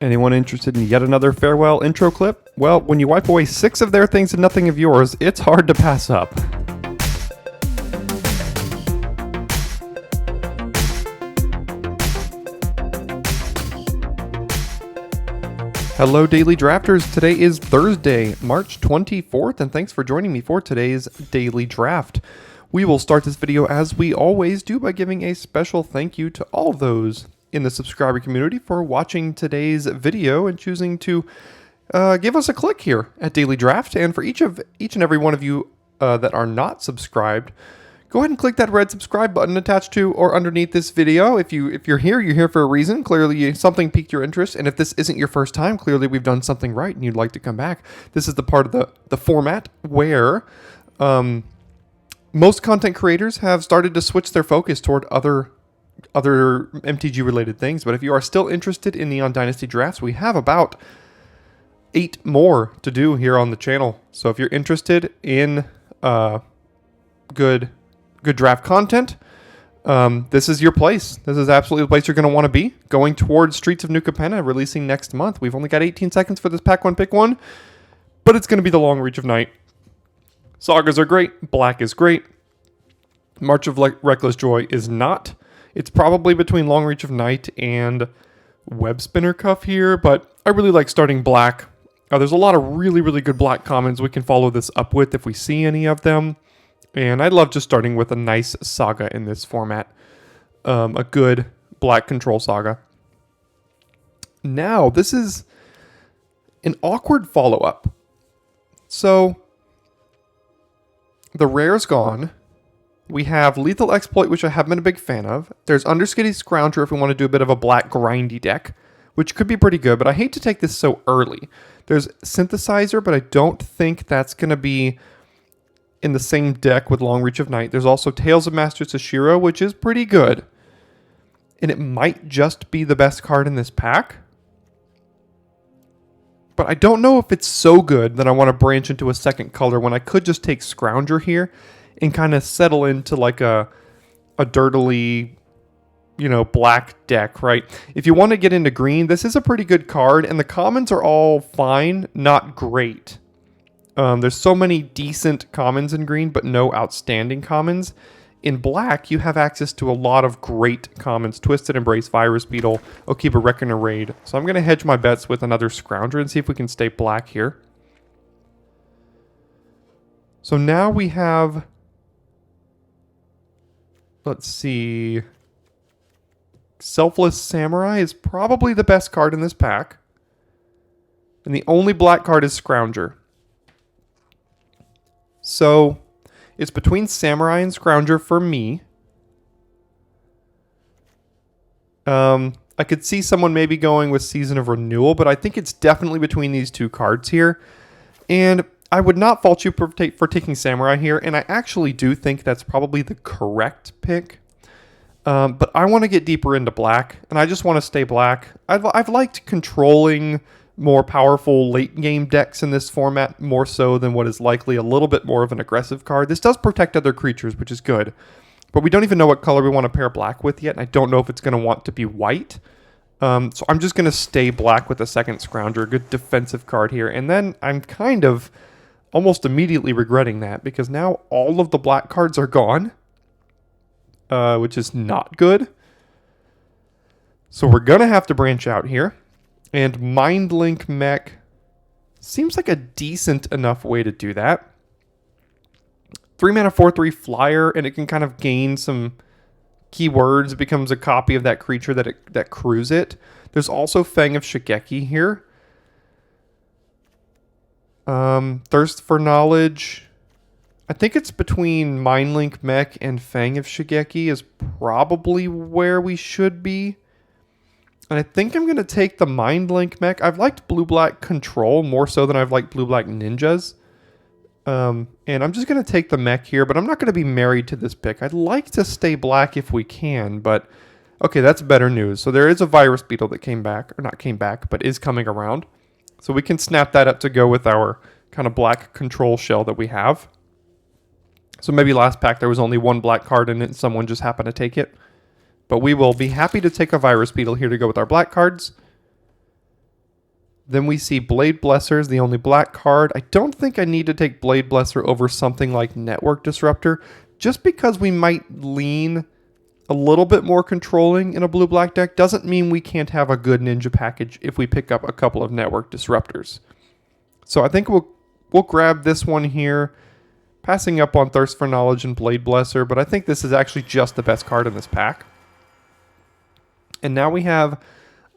Anyone interested in yet another farewell intro clip? Well, when you wipe away 6 of their things and nothing of yours, it's hard to pass up. Hello Daily Drafters, today is Thursday, March 24th, and thanks for joining me for today's Daily Draft. We will start this video as we always do by giving a special thank you to all of those in the subscriber community for watching today's video and choosing to give us a click here at Daily Draft. And for each and every one of you that are not subscribed, go ahead and click that red subscribe button attached to or underneath this video. If you're here for a reason. Clearly something piqued your interest, and if this isn't your first time, clearly we've done something right and you'd like to come back. This is the part of the format where most content creators have started to switch their focus toward other MTG related things. But if you are still interested in the Dynasty Drafts, we have about 8 more to do here on the channel. So if you're interested in good draft content, this is your place. This is absolutely the place you're going to want to be. Going towards Streets of New Capenna, releasing next month. We've only got 18 seconds for this pack one, pick one, but it's going to be the long reach of night. Sagas are great. Black is great. March of Reckless Joy is not. It's probably between Long Reach of Night and Web Spinner Cuff here, but I really like starting black. There's a lot of really good black commons we can follow this up with if we see any of them. And I love just starting with a nice saga in this format. A good black control saga. Now, this is an awkward follow-up. So, the rare's gone. We have Lethal Exploit, which I have been a big fan of. There's Underskitty Scrounger if we want to do a bit of a black grindy deck, which could be pretty good, but I hate to take this so early. There's Synthesizer, but I don't think that's going to be in the same deck with Long Reach of Night. There's also Tales of Master Sashiro, which is pretty good. And it might just be the best card in this pack. But I don't know if it's so good that I want to branch into a second color when I could just take Scrounger here and kind of settle into like a dirtily, black deck, right? If you want to get into green, this is a pretty good card, and the commons are all fine, not great. There's so many decent commons in green, but no outstanding commons. In black, you have access to a lot of great commons. Twisted Embrace, Virus Beetle, Okiba Reckoner Raid. So I'm going to hedge my bets with another Scrounger and see if we can stay black here. So now we have... Let's see. Selfless Samurai is probably the best card in this pack. And the only black card is Scrounger. So it's between Samurai and Scrounger for me. I could see someone maybe going with Season of Renewal, but I think it's definitely between these two cards here. And I would not fault you for taking Samurai here, and I actually do think that's probably the correct pick. But I want to get deeper into black, and I just want to stay black. I've liked controlling more powerful late-game decks in this format, more so than what is likely a little bit more of an aggressive card. This does protect other creatures, which is good. But we don't even know what color we want to pair black with yet, and I don't know if it's going to want to be white. So I'm just going to stay black with a second Scrounger, a good defensive card here. And then I'm kind of almost immediately regretting that, because now all of the black cards are gone, which is not good. So we're going to have to branch out here. And Mindlink Mech seems like a decent enough way to do that. 3 mana 4/3 flyer, and it can kind of gain some keywords. It becomes a copy of that creature that crews it. There's also Fang of Shigeki here. Thirst for Knowledge. I think it's between Mindlink Mech and Fang of Shigeki is probably where we should be. And I think I'm going to take the Mindlink Mech. I've liked blue-black Control more so than I've liked blue-black Ninjas. And I'm just going to take the mech here, but I'm not going to be married to this pick. I'd like to stay black if we can, but okay, that's better news. So there is a Virus Beetle that came back, or not came back, but is coming around. So we can snap that up to go with our kind of black control shell that we have. So maybe last pack there was only one black card in it and someone just happened to take it. But we will be happy to take a Virus Beetle here to go with our black cards. Then we see Blade Blesser is the only black card. I don't think I need to take Blade Blesser over something like Network Disruptor, just because we might lean a little bit more controlling in a blue-black deck doesn't mean we can't have a good ninja package if we pick up a couple of Network Disruptors. So I think we'll grab this one here, passing up on Thirst for Knowledge and Blade Blesser, but I think this is actually just the best card in this pack. And now we have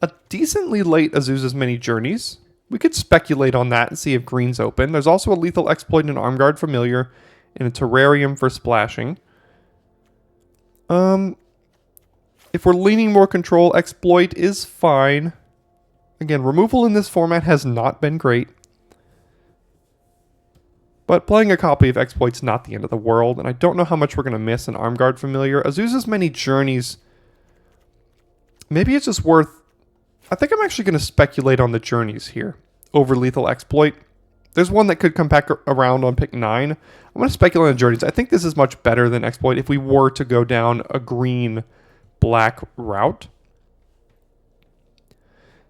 a decently late Azusa's Many Journeys. We could speculate on that and see if green's open. There's also a Lethal Exploit and an Arm Guard Familiar and a Terrarium for splashing. If we're leaning more control, Exploit is fine. Again, removal in this format has not been great. But playing a copy of Exploit's not the end of the world, and I don't know how much we're going to miss an Arm Guard Familiar. Azusa's Many Journeys, maybe it's just worth... I think I'm actually going to speculate on the Journeys here over Lethal Exploit. There's one that could come back around on pick 9. I'm going to speculate on Journeys. I think this is much better than Exploit if we were to go down a green-black route.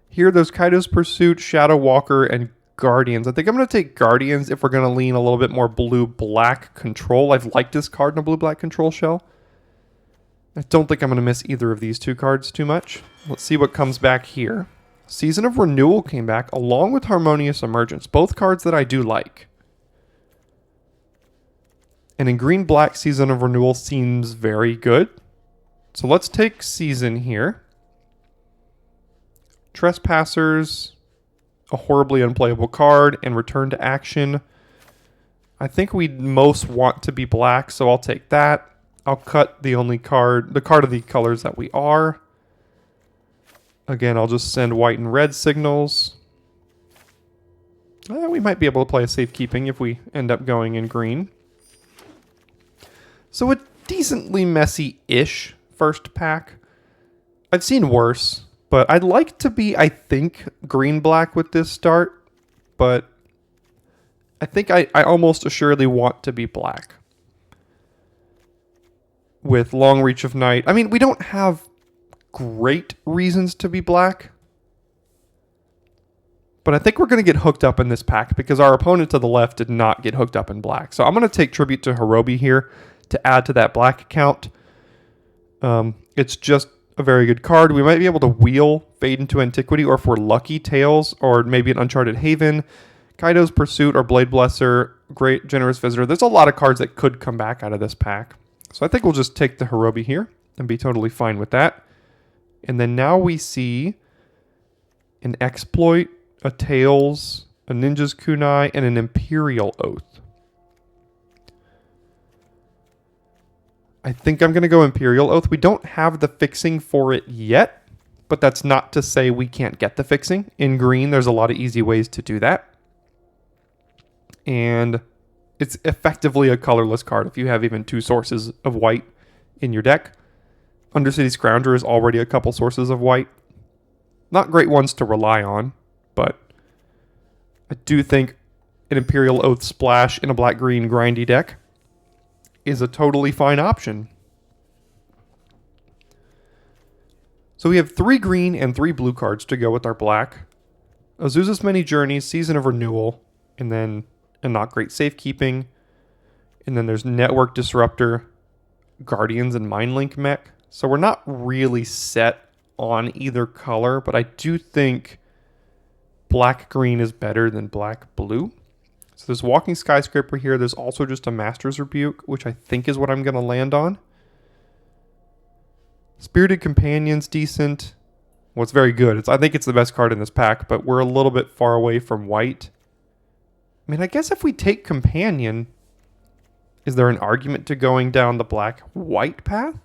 Here, there's Kaido's Pursuit, Shadow Walker, and Guardians. I think I'm going to take Guardians if we're going to lean a little bit more blue-black control. I've liked this card in a blue-black control shell. I don't think I'm going to miss either of these two cards too much. Let's see what comes back here. Season of Renewal came back along with Harmonious Emergence, both cards that I do like. And in green-black, Season of Renewal seems very good. So let's take Season here. Trespassers, a horribly unplayable card, and Return to Action. I think we'd most want to be black, so I'll take that. I'll cut the card of the colors that we are. Again, I'll just send white and red signals. We might be able to play a safekeeping if we end up going in green. So a decently messy-ish first pack. I've seen worse, but I'd like to be, I think, green-black with this start, but I think I almost assuredly want to be black. With Long Reach of Night. I mean, we don't have great reasons to be black, but I think we're going to get hooked up in this pack because our opponent to the left did not get hooked up in black. So I'm going to take Tribute to Hirobi here to add to that black account. It's just a very good card. We might be able to wheel Fade into Antiquity, or if we're lucky, Tails, or maybe an Uncharted Haven, Kaido's Pursuit, or Blade Blesser, Great Generous Visitor. There's a lot of cards that could come back out of this pack. So I think we'll just take the Hirobi here and be totally fine with that. And then now we see an Exploit, a Tails, a Ninja's Kunai, and an Imperial Oath. I think I'm going to go Imperial Oath. We don't have the fixing for it yet, but that's not to say we can't get the fixing. In green, there's a lot of easy ways to do that. And it's effectively a colorless card if you have even two sources of white in your deck. Undercity Scrounger is already a couple sources of white. Not great ones to rely on, but I do think an Imperial Oath splash in a black-green grindy deck is a totally fine option. So we have 3 green and 3 blue cards to go with our black. Azusa's Many Journeys, Season of Renewal, and then a Not Great Safekeeping. And then there's Network Disruptor, Guardians, and Mindlink Mech. So we're not really set on either color, but I do think black-green is better than black-blue. So there's Walking Skyscraper here. There's also just a Master's Rebuke, which I think is what I'm going to land on. Spirited Companion's decent. Well, it's very good. I think it's the best card in this pack, but we're a little bit far away from white. I mean, I guess if we take Companion, is there an argument to going down the black-white path?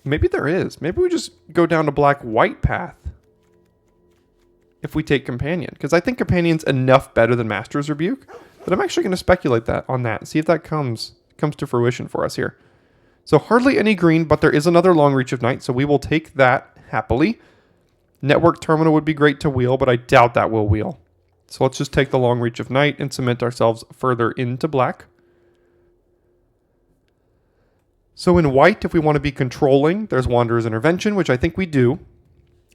Maybe there is. Maybe we just go down the black-white path if we take Companion. Because I think Companion's enough better than Master's Rebuke that I'm actually going to speculate on that and see if that comes to fruition for us here. So hardly any green, but there is another Long Reach of Night, so we will take that happily. Network Terminal would be great to wheel, but I doubt that will wheel. So let's just take the Long Reach of Night and cement ourselves further into black. So in white, if we want to be controlling, there's Wanderer's Intervention, which I think we do.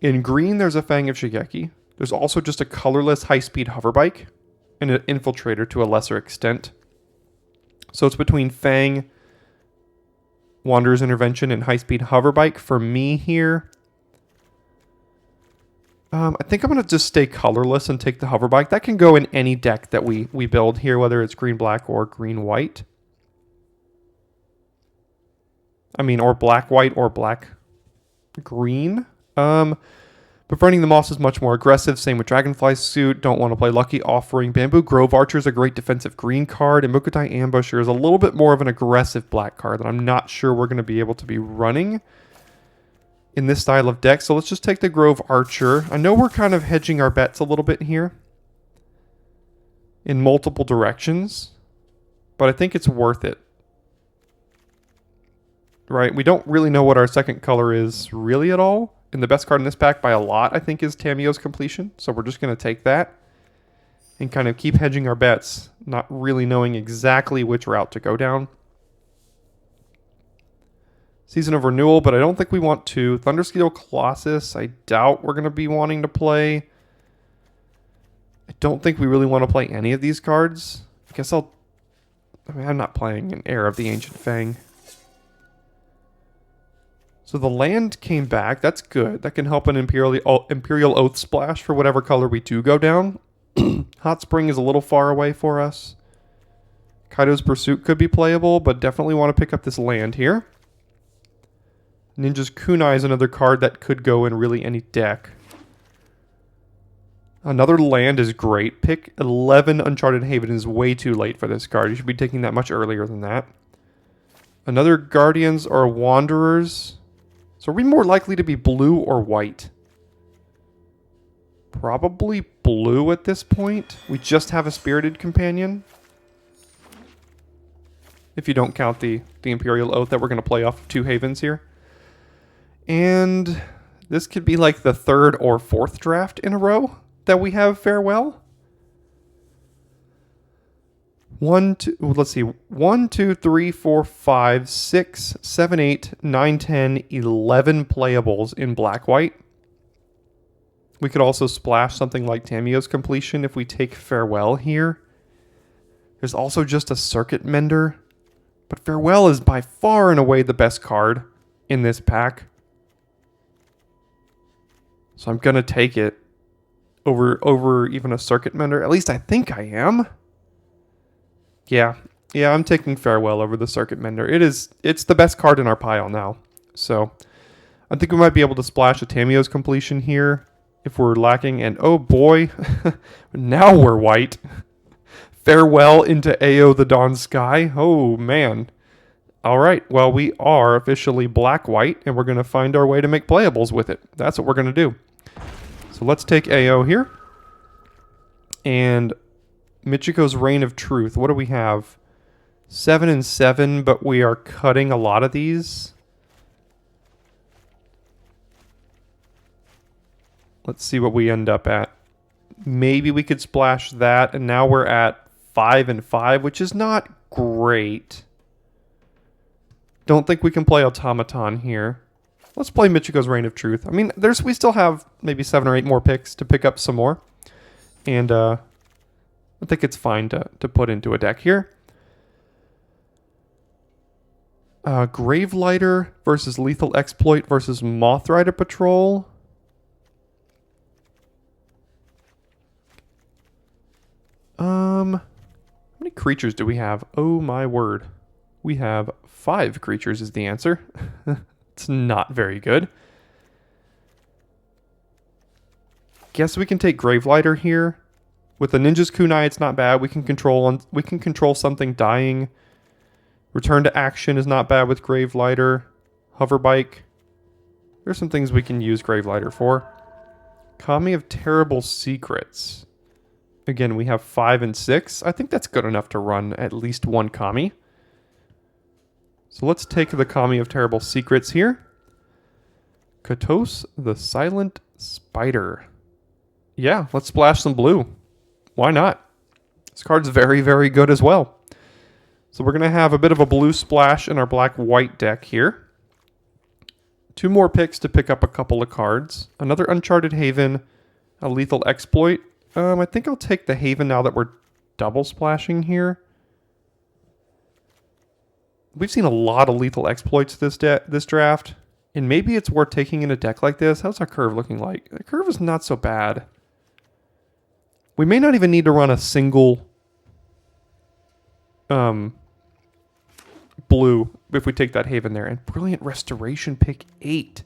In green, there's a Fang of Shigeki. There's also just a colorless high-speed hoverbike and an Infiltrator to a lesser extent. So it's between Fang, Wanderer's Intervention, and high-speed hoverbike for me here. I think I'm going to just stay colorless and take the hoverbike. That can go in any deck that we build here, whether it's green-black or green-white. I mean, or black-white or black-green. Befriending the Moss is much more aggressive. Same with Dragonfly Suit. Don't want to play Lucky Offering. Bamboo Grove Archer is a great defensive green card. And Mukotai Ambusher is a little bit more of an aggressive black card that I'm not sure we're going to be able to be running in this style of deck. So let's just take the Grove Archer. I know we're kind of hedging our bets a little bit here in multiple directions, but I think it's worth it. Right? We don't really know what our second color is really at all. And the best card in this pack by a lot, I think, is Tamiyo's Completion. So we're just going to take that and kind of keep hedging our bets, not really knowing exactly which route to go down. Season of Renewal, but I don't think we want to. Thunderscale Colossus, I doubt we're going to be wanting to play. I don't think we really want to play any of these cards. I guess I'm not playing an Heir of the Ancient Fang. So the land came back. That's good. That can help an Imperial Oath splash for whatever color we do go down. Hot Spring is a little far away for us. Kaido's Pursuit could be playable, but definitely want to pick up this land here. Ninja's Kunai is another card that could go in really any deck. Another land is great. Pick 11 Uncharted Haven is way too late for this card. You should be taking that much earlier than that. Another Guardians or Wanderers. So are we more likely to be blue or white? Probably blue at this point. We just have a Spirited Companion. If you don't count the Imperial Oath that we're going to play off of 2 Havens here. And this could be like the 3rd or 4th draft in a row that we have Farewell. Let's see. 1, 2, 3, 4, 5, 6, 7, 8, 9, 10, 11 playables in black-white. We could also splash something like Tamiyo's Completion if we take Farewell here. There's also just a Circuit Mender. But Farewell is by far and away the best card in this pack. So I'm going to take it over even a Circuit Mender. At least I think I am. Yeah, I'm taking Farewell over the Circuit Mender. It's the best card in our pile now. So I think we might be able to splash a Tamiyo's Completion here if we're lacking. And oh boy, now we're white. Farewell into Ao the Dawn Sky. Oh man. All right, well, we are officially black-white, and we're going to find our way to make playables with it. That's what we're going to do. So let's take Ao here. And Michiko's Reign of Truth. What do we have? 7 and 7, but we are cutting a lot of these. Let's see what we end up at. Maybe we could splash that, and now we're at 5 and 5, which is not great. Don't think we can play Automaton here. Let's play Michiko's Reign of Truth. I mean, we still have maybe 7 or 8 more picks to pick up some more. And I think it's fine to put into a deck here. Gravelighter versus Lethal Exploit versus Mothrider Patrol. How many creatures do we have? Oh my word. We have 5 creatures is the answer. It's not very good. Guess we can take Gravelighter here. With the Ninja's Kunai, it's not bad. We can control something dying. Return to Action is not bad with Gravelighter. Hoverbike. There's some things we can use Gravelighter for. Kami of Terrible Secrets. Again, we have 5 and 6. I think that's good enough to run at least one Kami. So let's take the Kami of Terrible Secrets here. Katos the Silent Spider. Yeah, let's splash some blue. Why not? This card's very, very good as well. So we're going to have a bit of a blue splash in our black-white deck here. 2 more picks to pick up a couple of cards. Another Uncharted Haven, a Lethal Exploit. I think I'll take the Haven now that we're double splashing here. We've seen a lot of Lethal Exploits this draft, and maybe it's worth taking in a deck like this. How's our curve looking like? The curve is not so bad. We may not even need to run a single blue if we take that Haven there. And Brilliant Restoration, pick 8.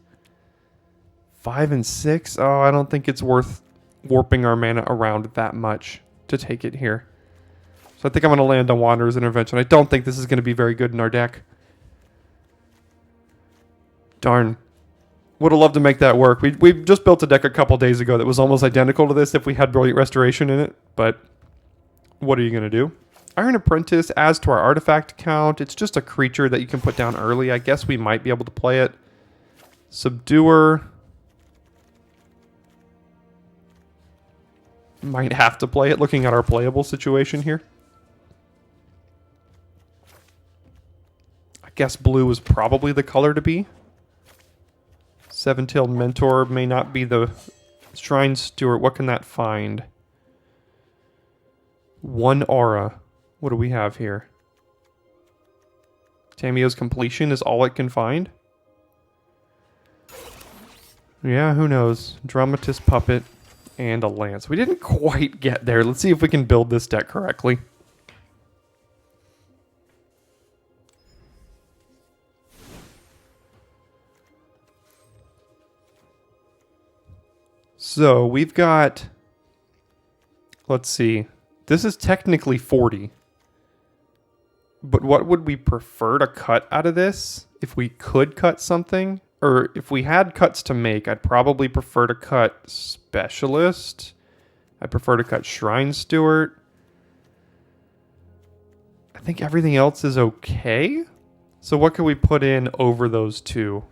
5 and 6. Oh, I don't think it's worth warping our mana around that much to take it here. So I think I'm going to land on Wanderer's Intervention. I don't think this is going to be very good in our deck. Darn. Would have loved to make that work. We just built a deck a couple days ago that was almost identical to this if we had Brilliant Restoration in it. But what are you going to do? Iron Apprentice adds to our artifact count. It's just a creature that you can put down early. I guess we might be able to play it. Subduer. Might have to play it looking at our playable situation here. I guess blue is probably the color to be. Seven-Tailed Mentor may not be the Shrine Steward. What can that find? 1 aura. What do we have here? Tamiyo's Completion is all it can find? Yeah, who knows? Dramatist Puppet and a Lance. We didn't quite get there. Let's see if we can build this deck correctly. So we've got, let's see, this is technically 40. But what would we prefer to cut out of this? If we could cut something, or if we had cuts to make, I'd probably prefer to cut Specialist. I'd prefer to cut Shrine Steward. I think everything else is okay. So what can we put in over those two?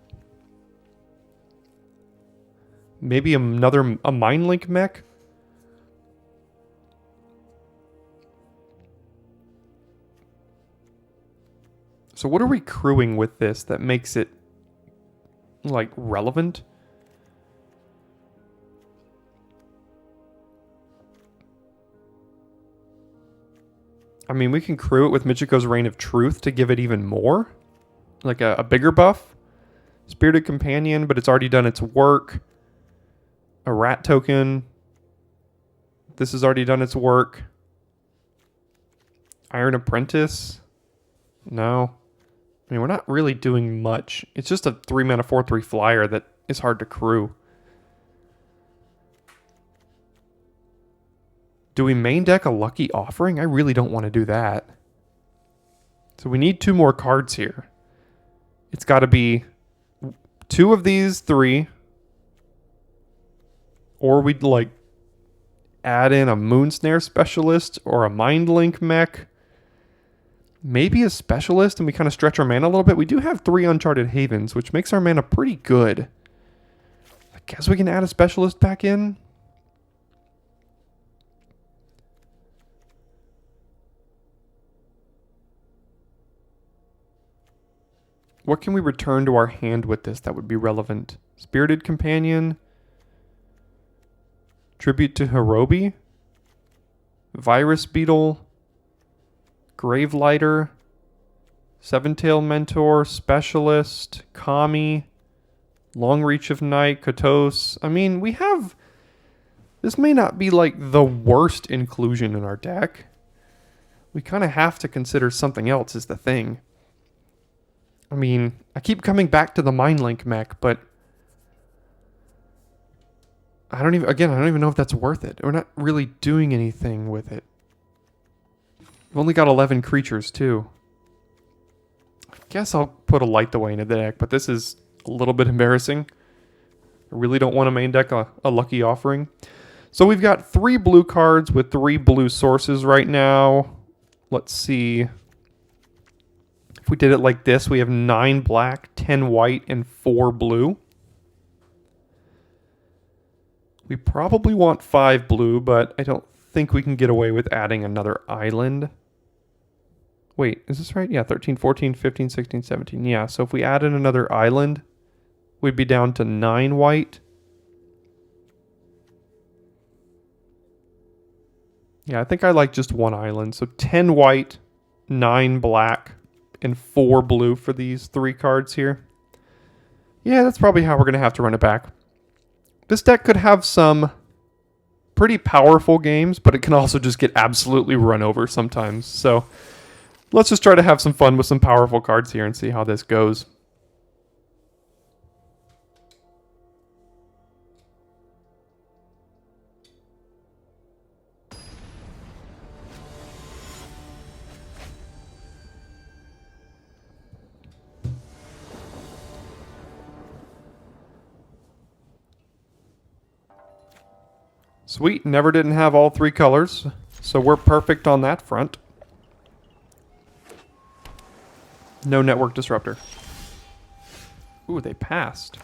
Maybe a Mindlink mech? So what are we crewing with this that makes it, like, relevant? I mean, we can crew it with Michiko's Reign of Truth to give it even more. Like a bigger buff. Spirited Companion, but it's already done its work. A Rat Token. This has already done its work. Iron Apprentice. No. I mean, we're not really doing much. It's just a 3-mana 4/3 flyer that is hard to crew. Do we main deck a Lucky Offering? I really don't want to do that. So we need 2 more cards here. It's got to be 2 of these 3. Or we'd like add in a Moonsnare Specialist or a Mindlink mech. Maybe a Specialist and we kind of stretch our mana a little bit. We do have 3 Uncharted Havens, which makes our mana pretty good. I guess we can add a Specialist back in. What can we return to our hand with this that would be relevant? Spirited Companion. Tribute to Hirobi. Virus Beetle. Gravelighter. Seven-Tailed Mentor. Specialist. Kami. Long Reach of Night. Kotos. I mean, we have... This may not be like the worst inclusion in our deck. We kind of have to consider something else is the thing. I mean, I keep coming back to the Mindlink mech, but I don't even know if that's worth it. We're not really doing anything with it. We've only got 11 creatures, too. I guess I'll put a Light the Way into the deck, but this is a little bit embarrassing. I really don't want to main deck a Lucky Offering. So we've got 3 blue cards with 3 blue sources right now. Let's see. If we did it like this, we have 9 black, 10 white, and 4 blue. We probably want 5 blue, but I don't think we can get away with adding another island. Wait, is this right? Yeah, 13, 14, 15, 16, 17. Yeah, so if we added another island, we'd be down to 9 white. Yeah, I think I like just one island. So 10 white, 9 black, and 4 blue for these 3 cards here. Yeah, that's probably how we're going to have to run it back. This deck could have some pretty powerful games, but it can also just get absolutely run over sometimes. So let's just try to have some fun with some powerful cards here and see how this goes. Sweet, never didn't have all 3 colors, so we're perfect on that front. No network disruptor. Ooh, they passed.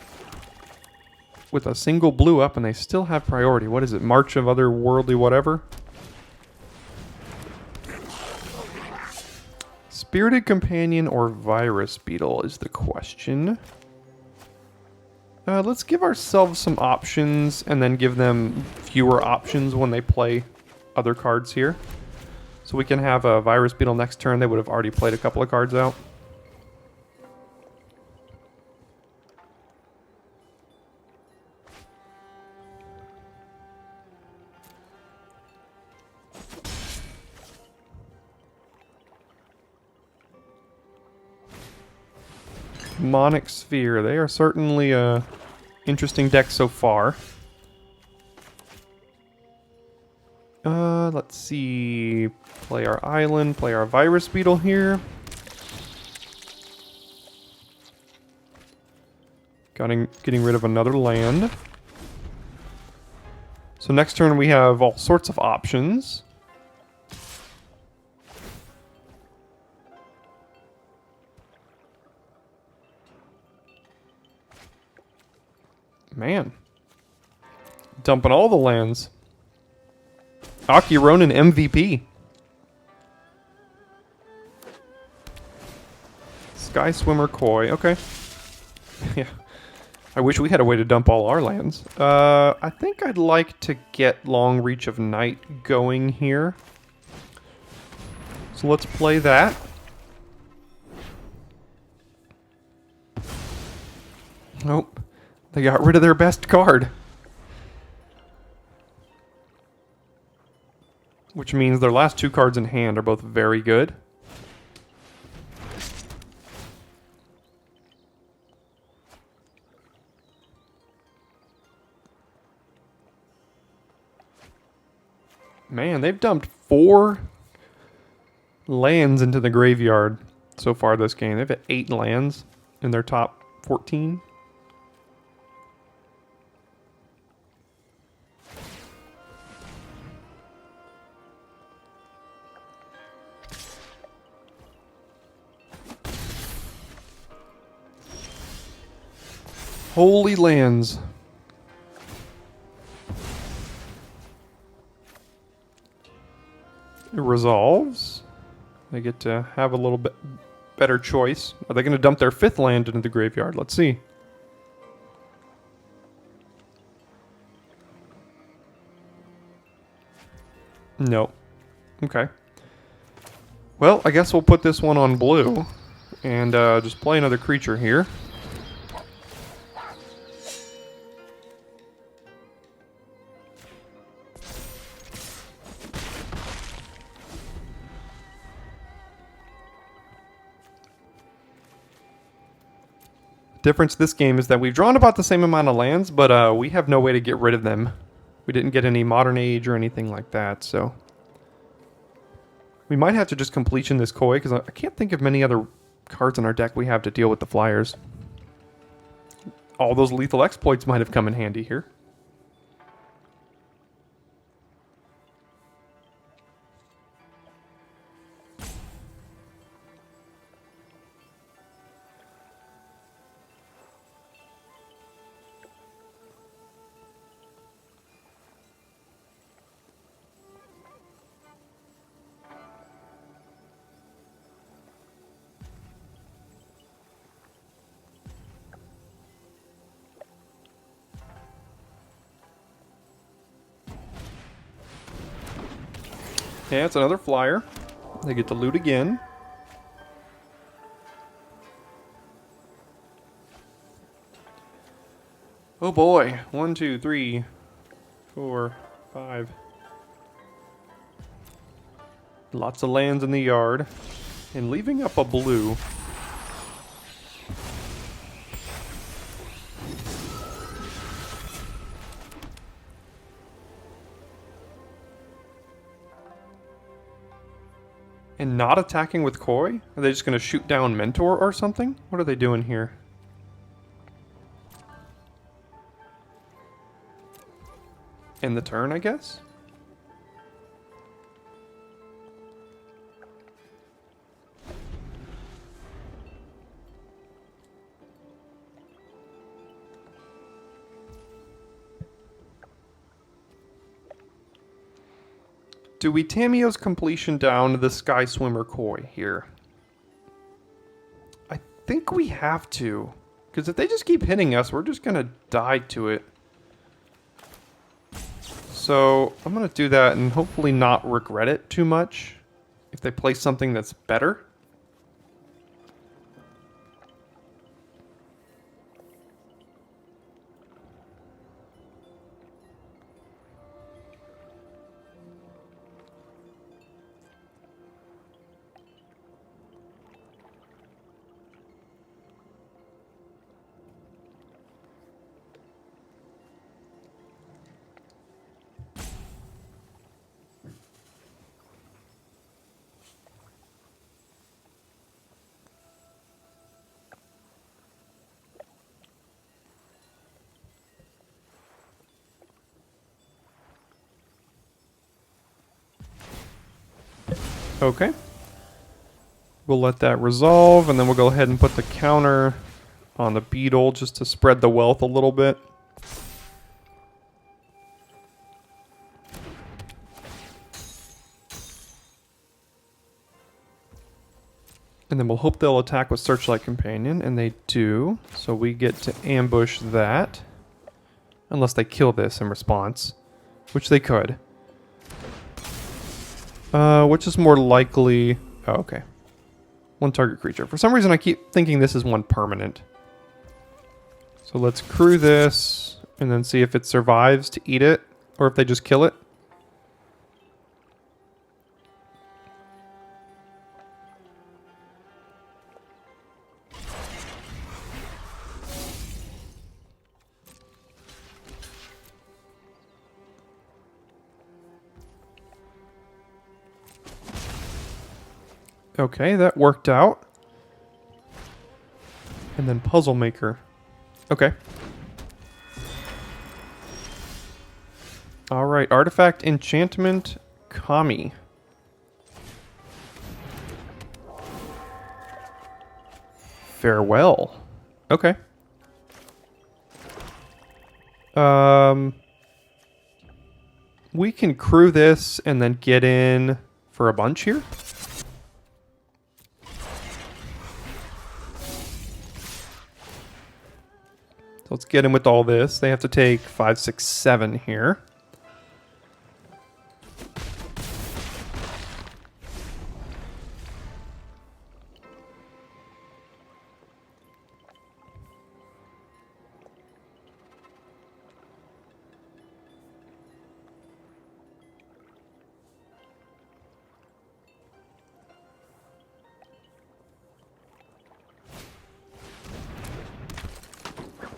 With a single blue up and they still have priority. What is it, March of Otherworldly whatever? Spirited Companion or Virus Beetle is the question. Let's give ourselves some options and then give them fewer options when they play other cards here. So we can have a Virus Beetle next turn. They would have already played a couple of cards out. Monic Sphere. They are certainly a interesting deck so far. Let's see. Play our island, play our Virus Beetle here. Getting rid of another land. So next turn we have all sorts of options. Man. Dumping all the lands. Aki Ronin MVP. Sky Swimmer Koi. Okay. Yeah. I wish we had a way to dump all our lands. I think I'd like to get Long Reach of Night going here. So let's play that. Nope. They got rid of their best card. Which means their last 2 cards in hand are both very good. Man, they've dumped 4 lands into the graveyard so far this game. They've had 8 lands in their top 14. Holy lands. It resolves. They get to have a little bit better choice. Are they going to dump their 5th land into the graveyard? Let's see. No. Okay. Well, I guess we'll put this one on blue and just play another creature here. Difference this game is that we've drawn about the same amount of lands, but we have no way to get rid of them. We didn't get any Modern Age or anything like that, so... We might have to just completion this Koi, because I can't think of many other cards in our deck we have to deal with the flyers. All those lethal exploits might have come in handy here. Okay, that's another flyer. They get to loot again. Oh boy. 1, 2, 3, 4, 5. Lots of lands in the yard. And leaving up a blue. And not attacking with Koi? Are they just going to shoot down Mentor or something? What are they doing here? End the turn, I guess? Do we Tamiyo's completion down the Sky Swimmer Koi here? I think we have to. Because if they just keep hitting us, we're just going to die to it. So I'm going to do that and hopefully not regret it too much if they play something that's better. Okay. We'll let that resolve, and then we'll go ahead and put the counter on the beetle just to spread the wealth a little bit. And then we'll hope they'll attack with Searchlight Companion, and they do. So we get to ambush that. Unless they kill this in response, which they could. Which is more likely... Oh, okay. One target creature. For some reason, I keep thinking this is one permanent. So let's crew this, and then see if it survives to eat it, or if they just kill it. Okay, that worked out. And then Puzzle Maker. Okay. Alright, Artifact Enchantment Kami. Farewell. Okay. We can crew this and then get in for a bunch here. So let's get in with all this. They have to take 5, 6, 7 here.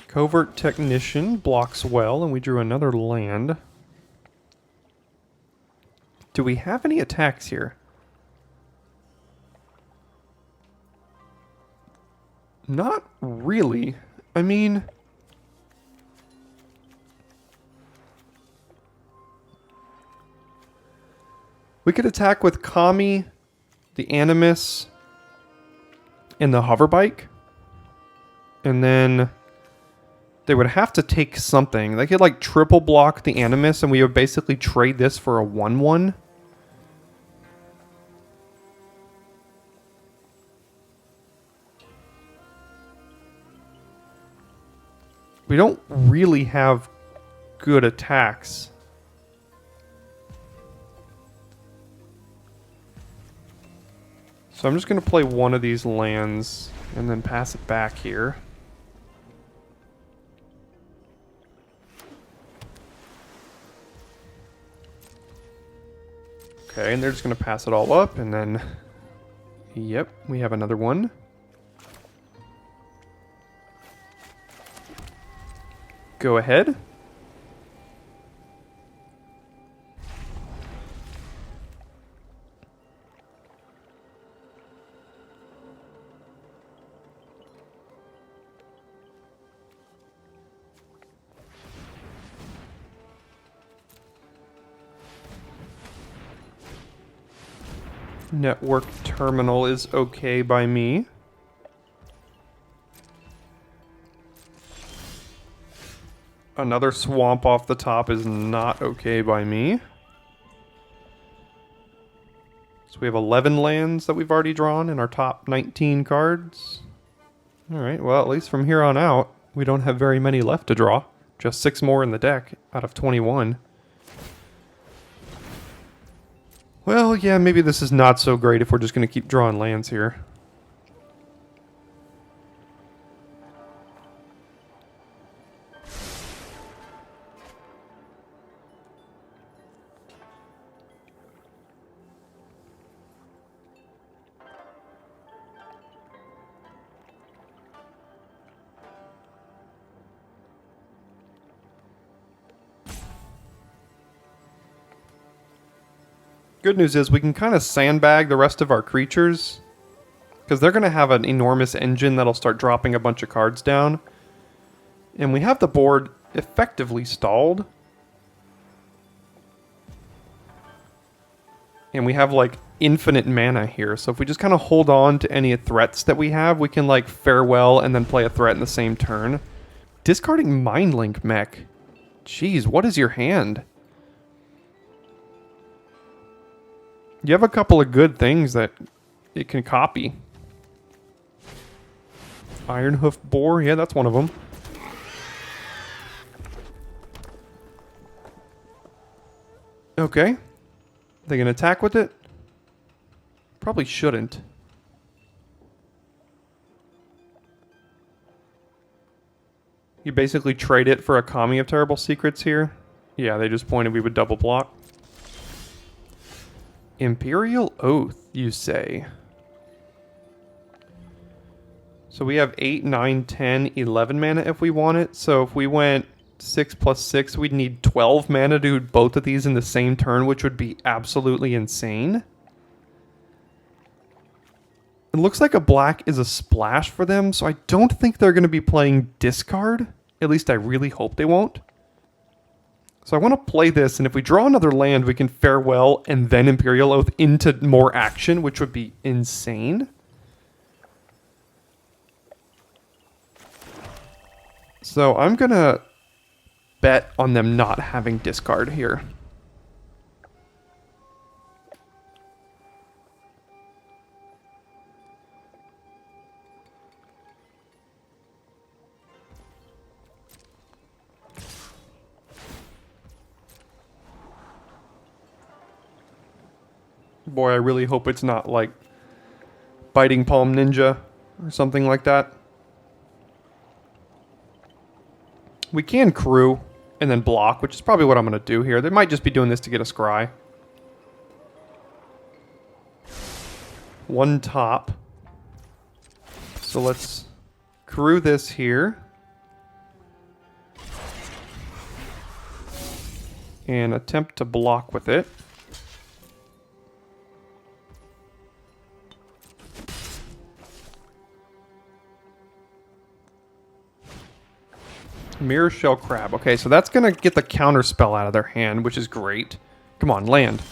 Covert Technician blocks well, and we drew another land. Do we have any attacks here? Not really. I mean... we could attack with Kami, the Animus, and the Hoverbike. And then... they would have to take something. They could like triple block the Animus and we would basically trade this for a 1/1. We don't really have good attacks. So I'm just going to play one of these lands and then pass it back here. Okay, and they're just going to pass it all up, and then... Yep, we have another one. Go ahead. Network terminal is okay by me. Another swamp off the top is not okay by me. So we have 11 lands that we've already drawn in our top 19 cards. Alright, well at least from here on out, we don't have very many left to draw. Just 6 more in the deck out of 21. Well, yeah, maybe this is not so great if we're just going to keep drawing lands here. Good news is we can kind of sandbag the rest of our creatures, because they're going to have an enormous engine that'll start dropping a bunch of cards down. And we have the board effectively stalled. And we have like infinite mana here, so if we just kind of hold on to any threats that we have, we can like farewell and then play a threat in the same turn. Discarding Mindlink Mech. Jeez, what is your hand? You have a couple of good things that it can copy. Ironhoof Boar, yeah, that's one of them. Okay. They can attack with it? Probably shouldn't. You basically trade it for a Kami of Terrible Secrets here. Yeah, they just pointed we would double block. Imperial Oath, you say? So we have 8, 9, 10, 11 mana if we want it. So if we went 6 plus 6, we'd need 12 mana to do both of these in the same turn, which would be absolutely insane. It looks like a black is a splash for them, so I don't think they're going to be playing discard. At least I really hope they won't. So I want to play this, and if we draw another land, we can farewell and then Imperial Oath into more action, which would be insane. So I'm going to bet on them not having discard here. Boy, I really hope it's not like Biting Palm Ninja or something like that. We can crew and then block, which is probably what I'm going to do here. They might just be doing this to get a scry. One top. So let's crew this here. And attempt to block with it. Mirror Shell Crab. Okay, so that's going to get the counter spell out of their hand, which is great. Come on, land.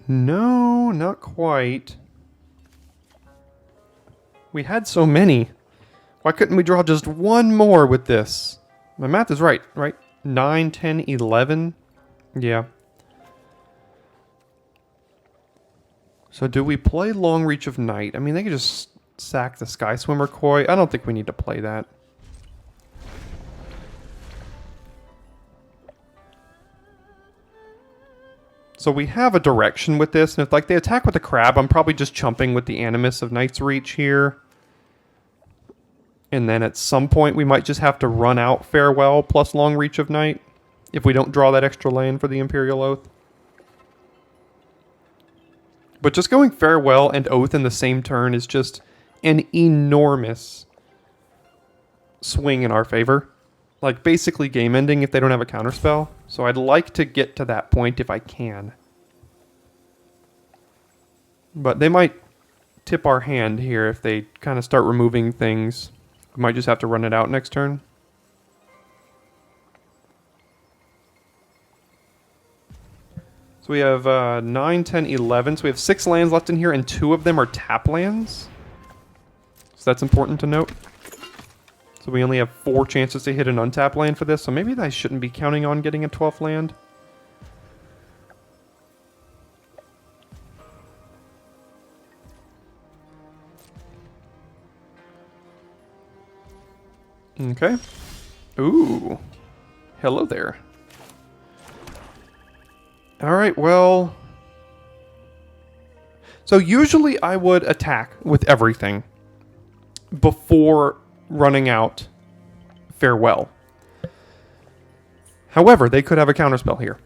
No, not quite. We had so many. Why couldn't we draw just one more with this? My math is right, right? 9, 10, 11. Yeah. So do we play Long Reach of Night? I mean, they could just sack the Sky Swimmer Koi. I don't think we need to play that. So So we have a direction with this, and if like they attack with the crab, I'm probably just chumping with the Animus of Night's Reach here. And then at some point we might just have to run out Farewell plus Long Reach of Night if we don't draw that extra land for the Imperial Oath. But just going Farewell and Oath in the same turn is just an enormous swing in our favor. Like basically game ending if they don't have a counterspell. So I'd like to get to that point if I can. But they might tip our hand here if they kind of start removing things. We might just have to run it out next turn. So we have 9, 10, 11. So we have 6 lands left in here, and 2 of them are tap lands. So that's important to note. So we only have 4 chances to hit an untap land for this. So maybe I shouldn't be counting on getting a 12th land. Okay. Ooh. Hello there. Alright, well... So usually I would attack with everything before running out Farewell. However, they could have a counterspell here.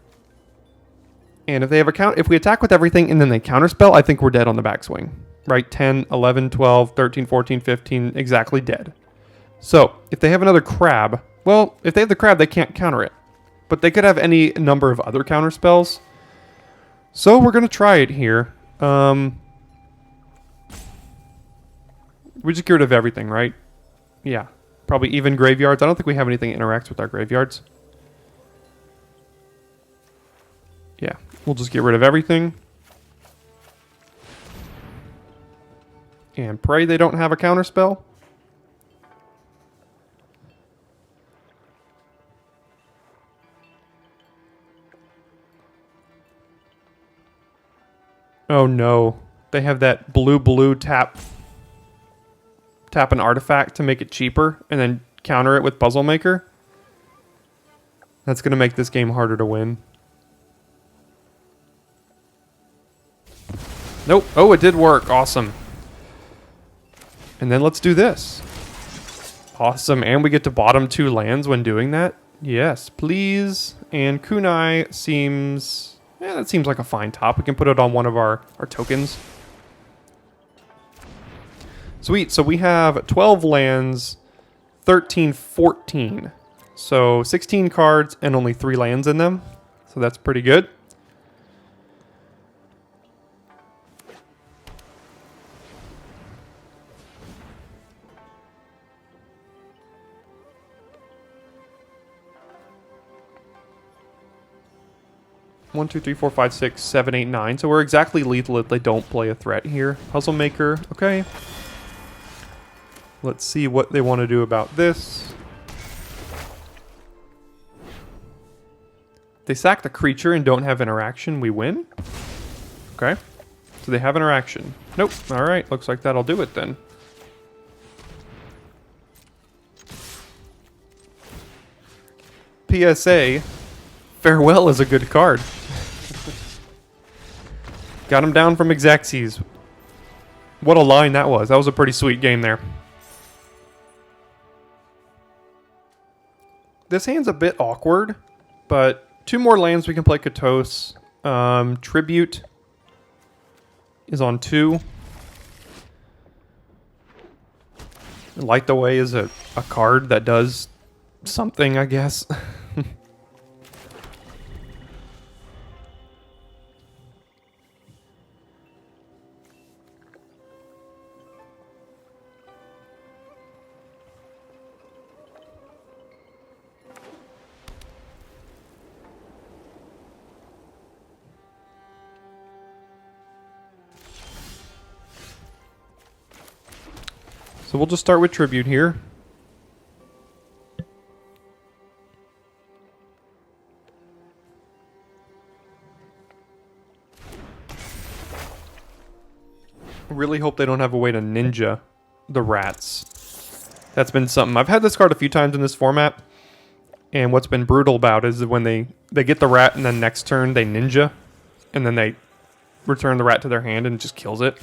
And if they have if we attack with everything and then they counterspell, I think we're dead on the backswing. Right? 10, 11, 12, 13, 14, 15, exactly dead. So, if they have another crab, well, if they have the crab, they can't counter it. But they could have any number of other counterspells. So, we're going to try it here. We just get rid of everything, right? Yeah. Probably even graveyards. I don't think we have anything that interacts with our graveyards. Yeah. We'll just get rid of everything. And pray they don't have a counterspell. Oh no. They have that blue tap an artifact to make it cheaper and then counter it with Puzzle Maker. That's going to make this game harder to win. Nope. Oh, it did work. Awesome. And then let's do this. Awesome. And we get to bottom 2 lands when doing that. Yes, please. And Kunai seems... Yeah, that seems like a fine top. We can put it on one of our tokens. Sweet. So we have 12 lands, 13, 14. So 16 cards and only 3 lands in them. So that's pretty good. One, two, three, four, five, 6, 7, 8, 9. So we're exactly lethal if they don't play a threat here. Puzzle Maker, okay. Let's see what they want to do about this. They sack the creature and don't have interaction. We win. Okay. So they have interaction. Nope. All right. Looks like that'll do it then. PSA. Farewell is a good card. Got him down from Exaxes. What a line that was. That was a pretty sweet game there. This hand's a bit awkward, but 2 more lands we can play Katos. Tribute is on 2. Light the Way is a card that does something, I guess. So we'll just start with Tribute here. Really hope they don't have a way to ninja the rats. That's been something. I've had this card a few times in this format, and what's been brutal about it is when they get the rat and then next turn they ninja. and then they return the rat to their hand and it just kills it.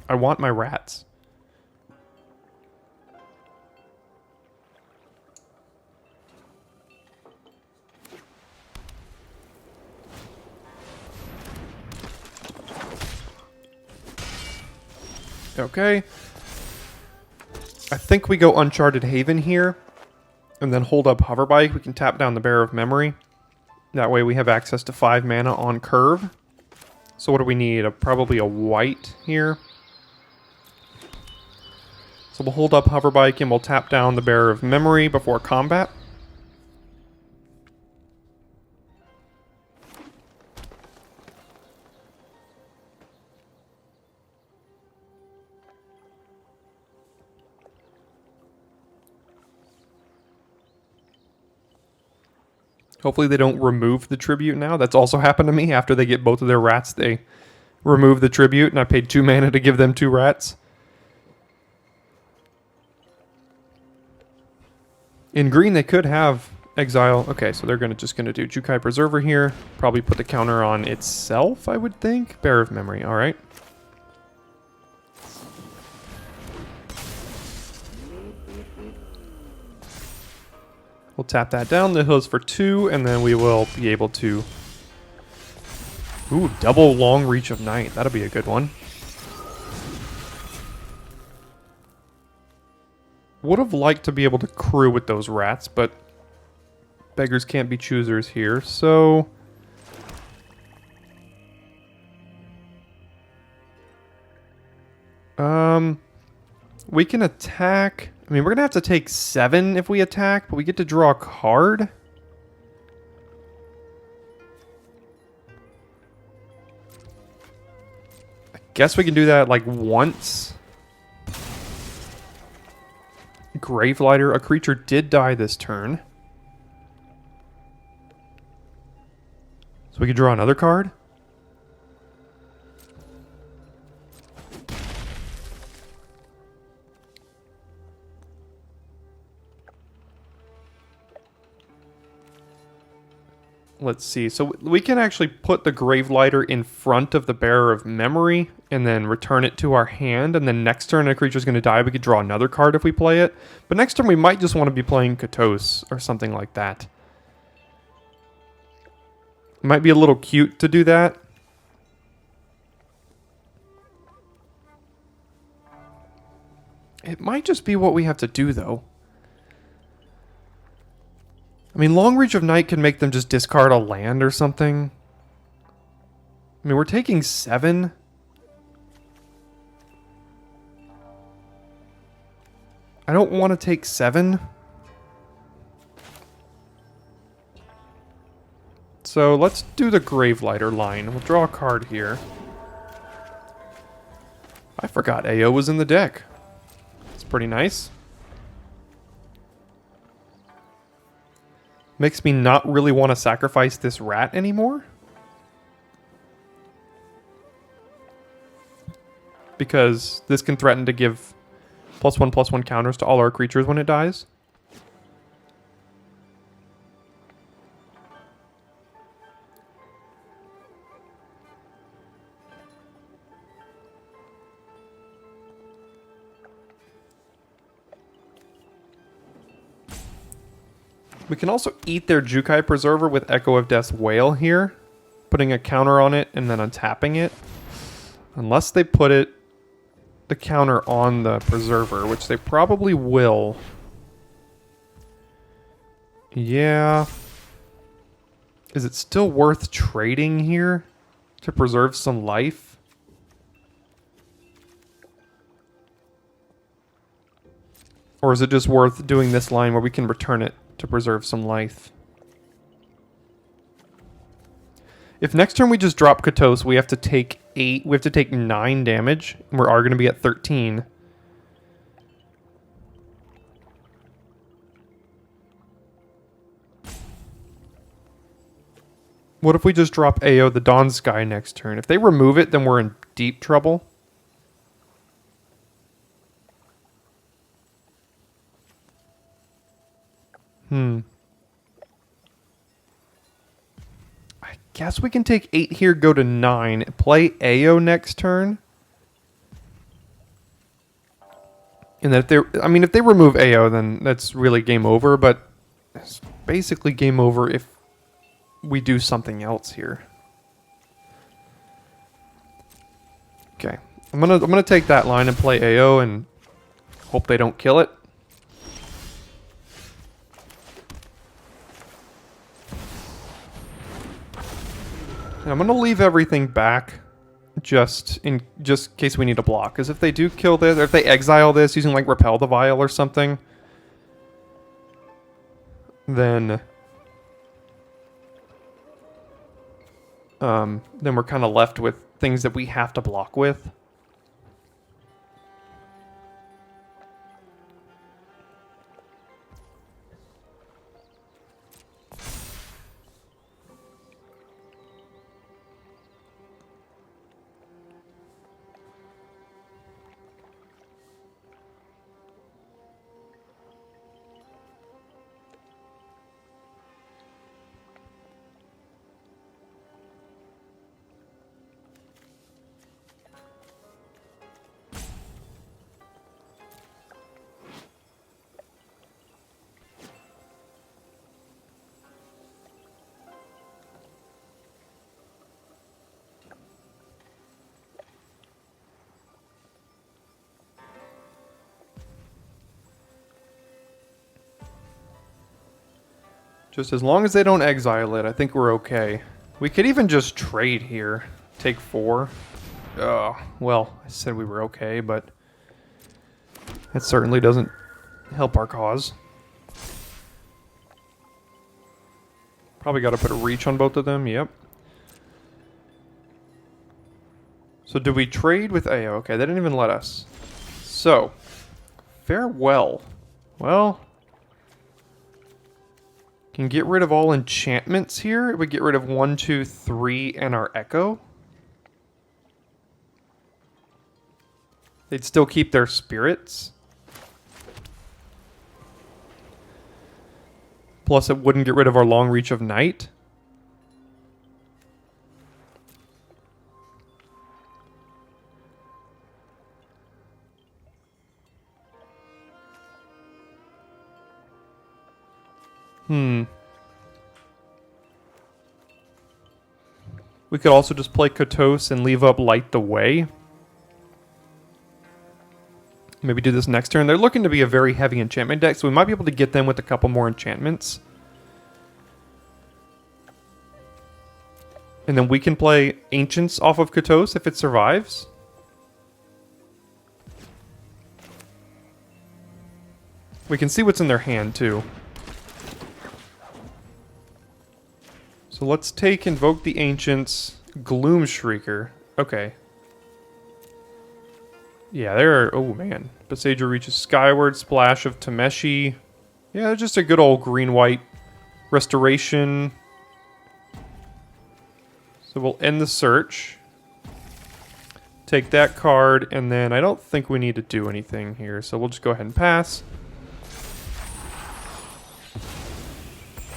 I want my rats. Okay. I think we go Uncharted Haven here and then hold up Hoverbike. We can tap down the Bear of Memory. That way we have access to 5 mana on curve. So what do we need? Probably a white here. So we'll hold up Hoverbike and we'll tap down the Bear of Memory before combat. Hopefully they don't remove the tribute now. That's also happened to me. After they get both of their rats, they remove the tribute, and I paid 2 mana to give them 2 rats. In green, they could have exile. Okay, so they're just gonna do Jukai Preserver here. Probably put the counter on itself, I would think. Bear of Memory, all right. We'll tap that down. The hills for 2, and then we will be able to... Ooh, double Long Reach of Night. That'll be a good one. Would have liked to be able to crew with those rats, but beggars can't be choosers here, so... We can attack... I mean, we're going to have to take 7 if we attack, but we get to draw a card. I guess we can do that, like, once. Gravelighter. A creature did die this turn. So we can draw another card. Let's see. So we can actually put the Gravelighter in front of the Bearer of Memory and then return it to our hand. And then next turn a creature's going to die. We could draw another card if we play it. But next turn we might just want to be playing Katos or something like that. It might be a little cute to do that. It might just be what we have to do, though. I mean, Long Reach of Night can make them just discard a land or something. I mean, we're taking 7. I don't want to take 7. So let's do the Gravelighter line. We'll draw a card here. I forgot AO was in the deck. It's pretty nice. Makes me not really want to sacrifice this rat anymore. Because this can threaten to give +1/+1 counters to all our creatures when it dies. We can also eat their Jukai Preserver with Echo of Death's Wail here, putting a counter on it and then untapping it. Unless they put the counter on the Preserver, which they probably will. Yeah. Is it still worth trading here to preserve some life? Or is it just worth doing this line where we can return it to preserve some life? If next turn we just drop Katos, we have to take 8. We have to take 9 damage, and we are going to be at 13. What if we just drop AO the Dawn Sky next turn? If they remove it, then we're in deep trouble. I guess we can take 8 here, go to 9, play AO next turn. And that if they remove AO, then that's really game over, but it's basically game over if we do something else here. Okay. I'm gonna take that line and play AO and hope they don't kill it. And I'm gonna leave everything back just in case we need a block. Because if they do kill this, or if they exile this using like Repel the Vial or something, then we're kind of left with things that we have to block with. Just as long as they don't exile it, I think we're okay. We could even just trade here. Take 4. Well, I said we were okay, but that certainly doesn't help our cause. Probably got to put a reach on both of them, yep. So do we trade with AO? Okay, they didn't even let us. So, farewell. Well, can get rid of all enchantments here. We get rid of 1, 2, 3, and our Echo. They'd still keep their spirits. Plus, it wouldn't get rid of our long reach of night. We could also just play Kotos and leave up Light the Way. Maybe do this next turn. They're looking to be a very heavy enchantment deck, so we might be able to get them with a couple more enchantments. And then we can play Ancients off of Kotos if it survives. We can see what's in their hand, too. So let's invoke the Ancients, Gloom Shrieker. Okay. Yeah, they're... Oh, man. Besager reaches skyward, Splash of Tameshi. Yeah, just a good old green-white restoration. So we'll end the search. Take that card, and then I don't think we need to do anything here, so we'll just go ahead and pass.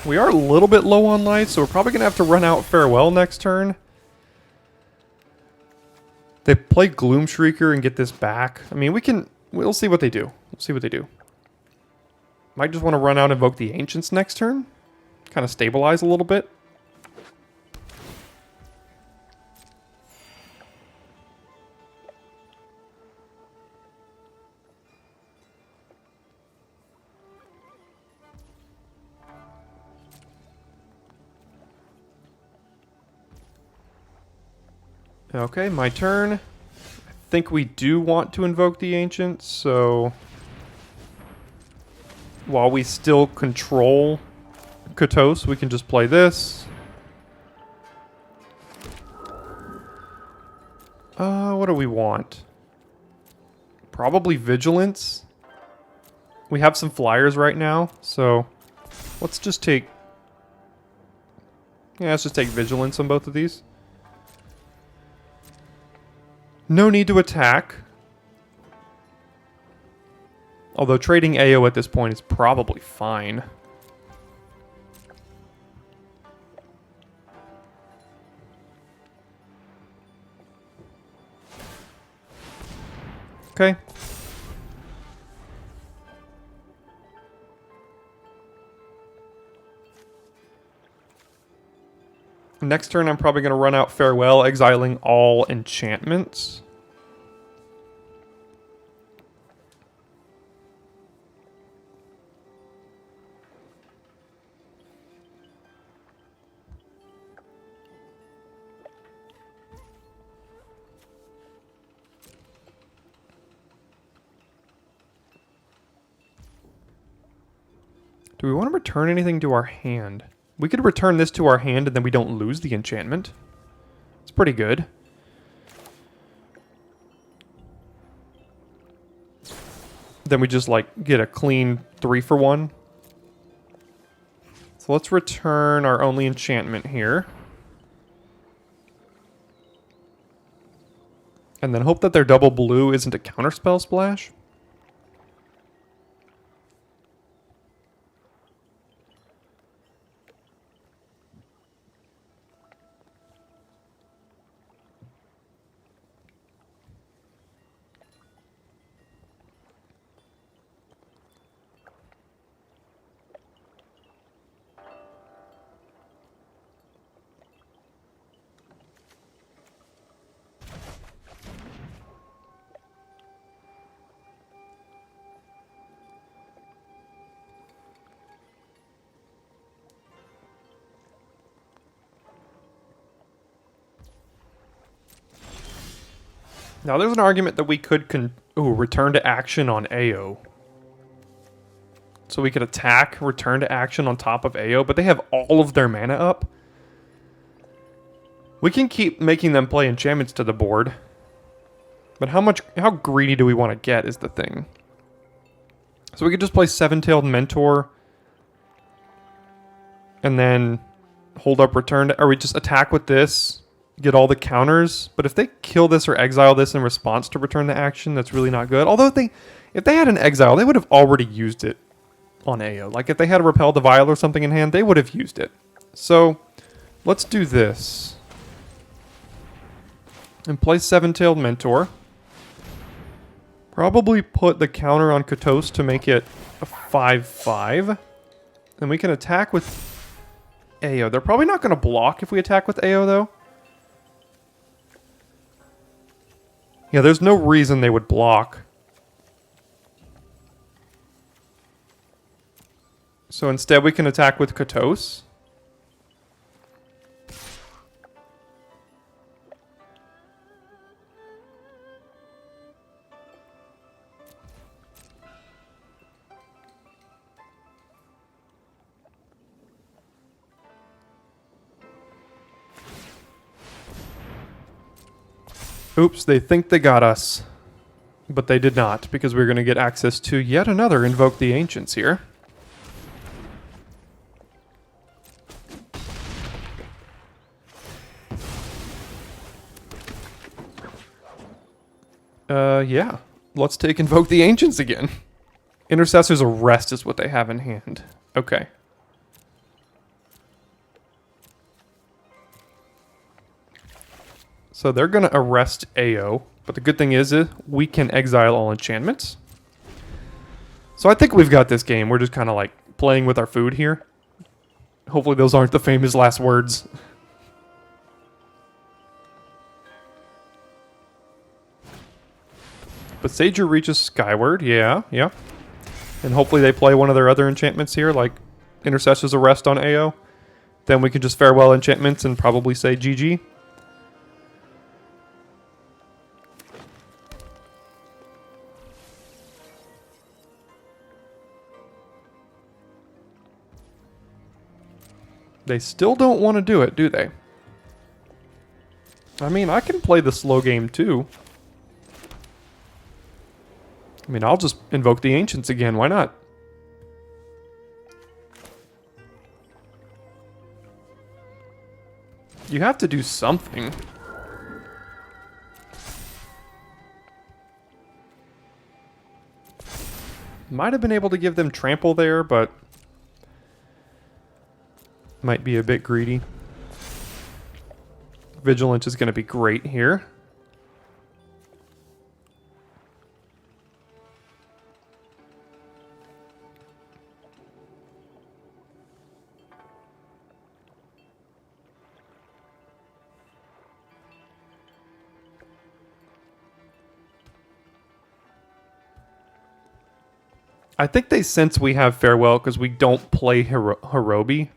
We are a little bit low on life, so we're probably going to have to run out Farewell next turn. They play Gloom Shrieker and get this back. I mean, we'll see what they do. We'll see what they do. Might just want to run out and invoke the Ancients next turn. Kind of stabilize a little bit. Okay, my turn. I think we do want to invoke the Ancients, so while we still control Kotos, we can just play this. What do we want? Probably Vigilance. We have some flyers right now, so let's just take... Yeah, let's just take Vigilance on both of these. No need to attack. Although trading AO at this point is probably fine. Okay. Next turn, I'm probably going to run out Farewell, exiling all enchantments. Do we want to return anything to our hand? We could return this to our hand and then we don't lose the enchantment. It's pretty good. Then we just like get a clean 3-for-1. So let's return our only enchantment here. And then hope that their double blue isn't a counterspell splash. Now, there's an argument that we could return to action on AO. So we could attack, return to action on top of AO, but they have all of their mana up. We can keep making them play enchantments to the board. But how greedy do we want to get is the thing. So we could just play Seven-Tailed Mentor. And then hold up return, or we just attack with this. Get all the counters, but if they kill this or exile this in response to return to action, that's really not good. Although if they had an exile, they would have already used it on AO. Like if they had a Repel the Vial or something in hand, they would have used it. So let's do this. And play Seven-Tailed Mentor. Probably put the counter on Katos to make it a 5/5. And we can attack with AO. They're probably not going to block if we attack with AO though. Yeah, there's no reason they would block. So instead we can attack with Katos. Oops, they think they got us. But they did not, because we're going to get access to yet another Invoke the Ancients here. Yeah. Let's take Invoke the Ancients again. Intercessor's Arrest is what they have in hand. Okay. So they're going to arrest AO, but the good thing is we can exile all enchantments. So I think we've got this game. We're just kind of like playing with our food here. Hopefully those aren't the famous last words. But Sager reaches skyward, yeah. And hopefully they play one of their other enchantments here, like Intercessor's Arrest on AO. Then we can just farewell enchantments and probably say GG. They still don't want to do it, do they? I mean, I can play the slow game too. I mean, I'll just invoke the Ancients again. Why not? You have to do something. Might have been able to give them trample there, but might be a bit greedy. Vigilance is going to be great here. I think they sense we have Farewell because we don't play Hirobi.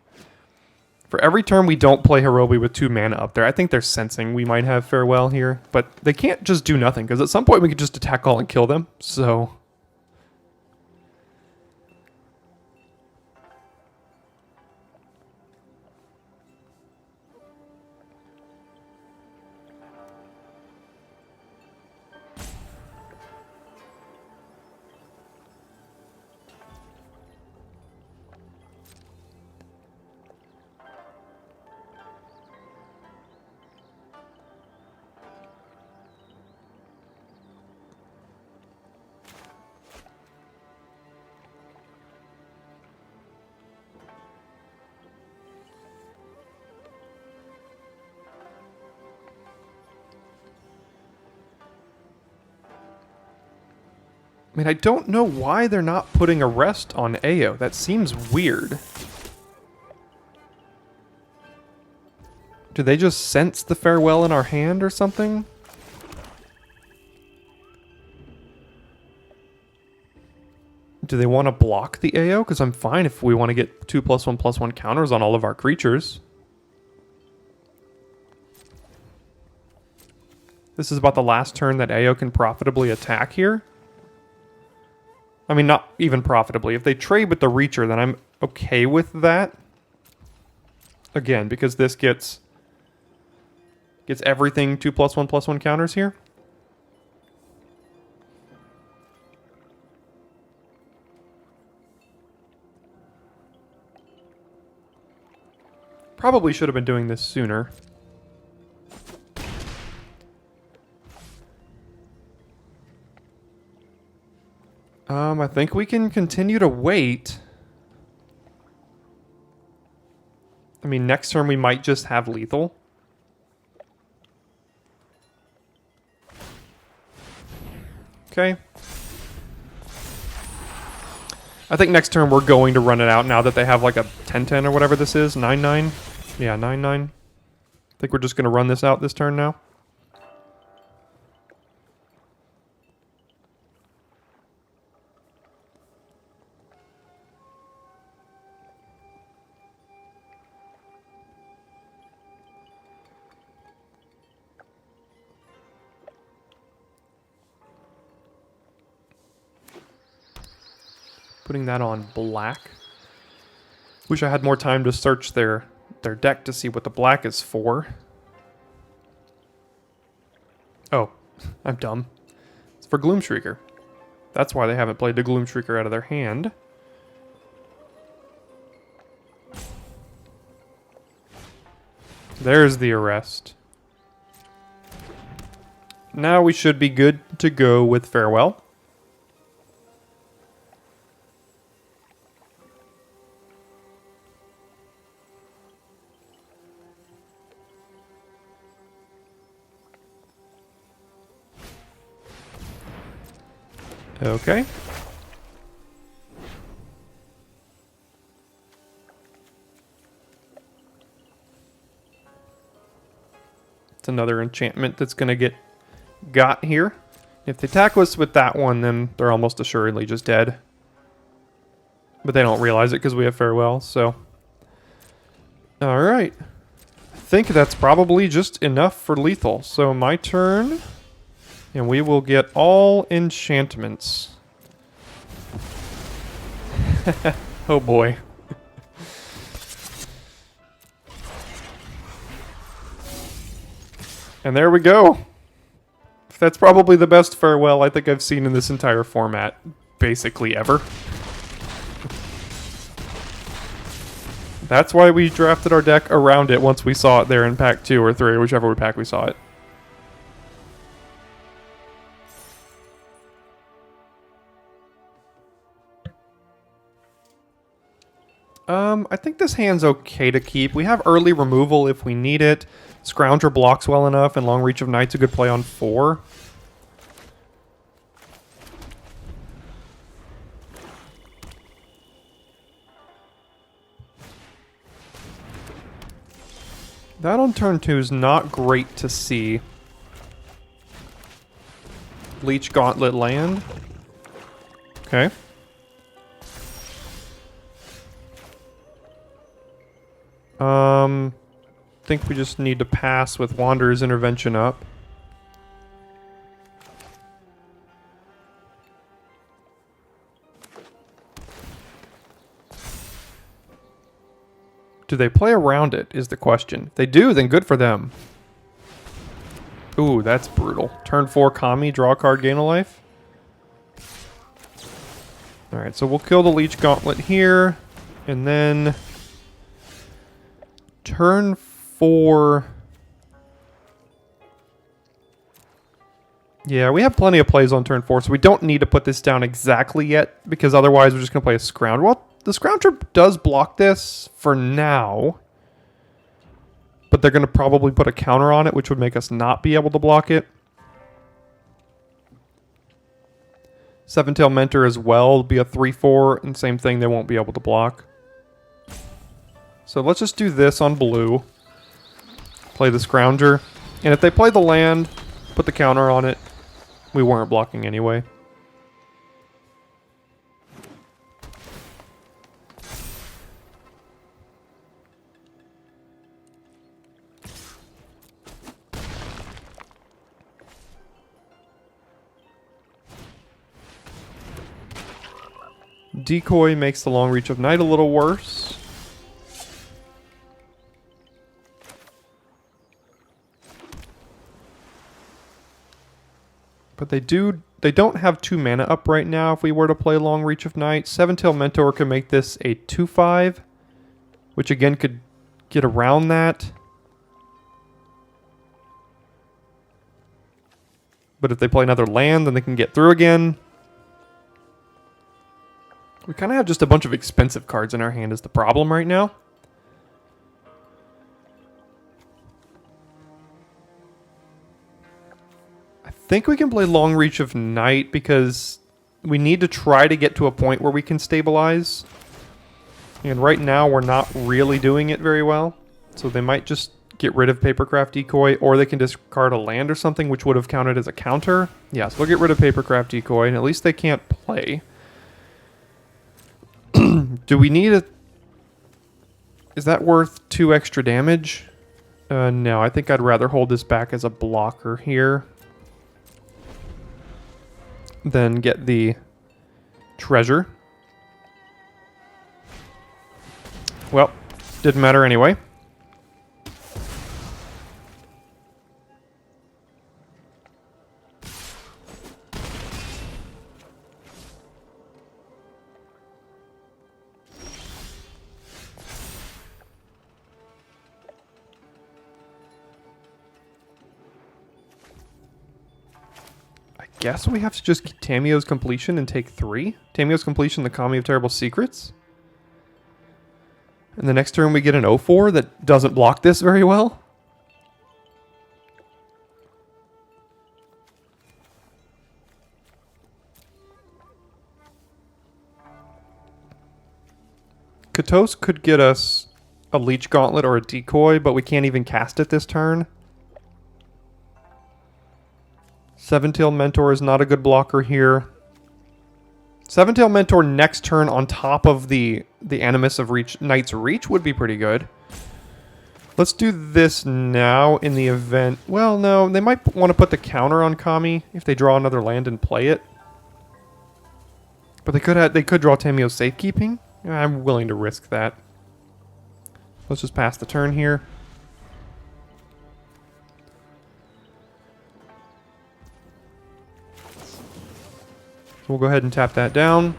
For every turn we don't play Hirobi with 2 mana up there, I think they're sensing we might have Farewell here. But they can't just do nothing, because at some point we could just attack all and kill them, so... I mean, I don't know why they're not putting a rest on Ao. That seems weird. Do they just sense the Farewell in our hand or something? Do they want to block the AO? Because I'm fine if we want to get 2+1/+1 counters on all of our creatures. This is about the last turn that AO can profitably attack here. I mean, not even profitably. If they trade with the Reacher, then I'm okay with that. Again, because this gets everything 2+1/+1 counters here. Probably should have been doing this sooner. I think we can continue to wait. I mean, next turn we might just have lethal. Okay. I think next turn we're going to run it out now that they have like a 10-10 or whatever this is. 9-9. Yeah, 9-9. I think we're just going to run this out this turn now. Putting that on black. Wish I had more time to search their deck to see what the black is for. Oh, I'm dumb. It's for Gloomshrieker. That's why they haven't played the Gloomshrieker out of their hand. There's the arrest. Now we should be good to go with Farewell. Okay. It's another enchantment that's going to get got here. If they attack us with that one, then they're almost assuredly just dead. But they don't realize it because we have Farewell, so... Alright. I think that's probably just enough for lethal. So my turn... And we will get all enchantments. Oh boy. And there we go. That's probably the best Farewell I think I've seen in this entire format, basically ever. That's why we drafted our deck around it once we saw it there in pack 2 or 3, or whichever pack we saw it. I think this hand's okay to keep. We have early removal if we need it. Scrounger blocks well enough, and Long Reach of Night's a good play on 4. That on turn 2 is not great to see. Leech Gauntlet land. Okay. Think we just need to pass with Wanderer's Intervention up. Do they play around it, is the question. If they do, then good for them. Ooh, that's brutal. Turn 4 Kami, draw a card, gain a life. Alright, so we'll kill the Leech Gauntlet here. And then... turn 4... Yeah, we have plenty of plays on turn 4, so we don't need to put this down exactly yet, because otherwise we're just going to play a Scrounger. Well, the Scrounger does block this for now, but they're going to probably put a counter on it, which would make us not be able to block it. Seven-Tail Mentor as well will be a 3-4, and same thing, they won't be able to block. So let's just do this on blue. Play the Scrounger. And if they play the land, put the counter on it, we weren't blocking anyway. Decoy makes the Long Reach of Night a little worse. But they don't have 2 mana up right now if we were to play Long Reach of Night. Seven-Tail Mentor could make this a 2-5, which again could get around that. But if they play another land, then they can get through again. We kind of have just a bunch of expensive cards in our hand is the problem right now. I think we can play Long Reach of Night because we need to try to get to a point where we can stabilize. And right now we're not really doing it very well. So they might just get rid of Papercraft Decoy, or they can discard a land or something, which would have counted as a counter. Yeah, so they'll get rid of Papercraft Decoy, and at least they can't play. Do we need a... Is that worth 2 extra damage? No, I think I'd rather hold this back as a blocker here than get the treasure. Well, didn't matter anyway. Guess we have to just get Tamiyo's Completion and take 3. Tamiyo's Completion, the Kami of Terrible Secrets. And the next turn we get an 0-4 that doesn't block this very well. Katos could get us a Leech Gauntlet or a Decoy, but we can't even cast it this turn. Seven-Tail Mentor is not a good blocker here. Seven-Tail Mentor next turn on top of the Animus of Knight's Reach would be pretty good. Let's do this now in the event... Well, no, they might want to put the counter on Kami if they draw another land and play it. But they could draw Tamiyo's Safekeeping. I'm willing to risk that. Let's just pass the turn here. So we'll go ahead and tap that down.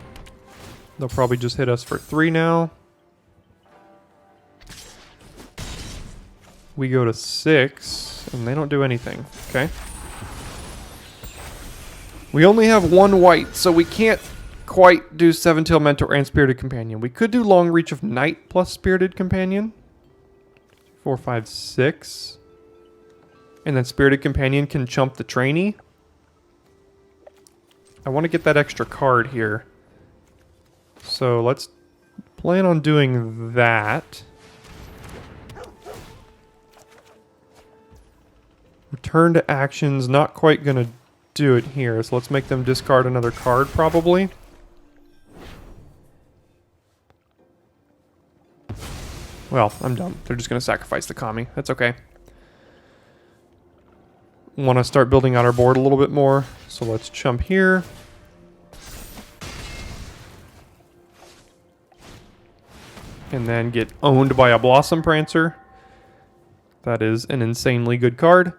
They'll probably just hit us for 3 now. We go to 6, and they don't do anything. Okay. We only have 1 white, so we can't quite do Seven-Tail Mentor and Spirited Companion. We could do Long Reach of Night plus Spirited Companion. 4, 5, 6. And then Spirited Companion can chump the trainee. I want to get that extra card here. So let's plan on doing that. Return to actions, not quite going to do it here. So let's make them discard another card probably. Well, I'm dumb. They're just going to sacrifice the Kami. That's okay. Want to start building out our board a little bit more. So let's jump here. And then get owned by a Blossom Prancer. That is an insanely good card.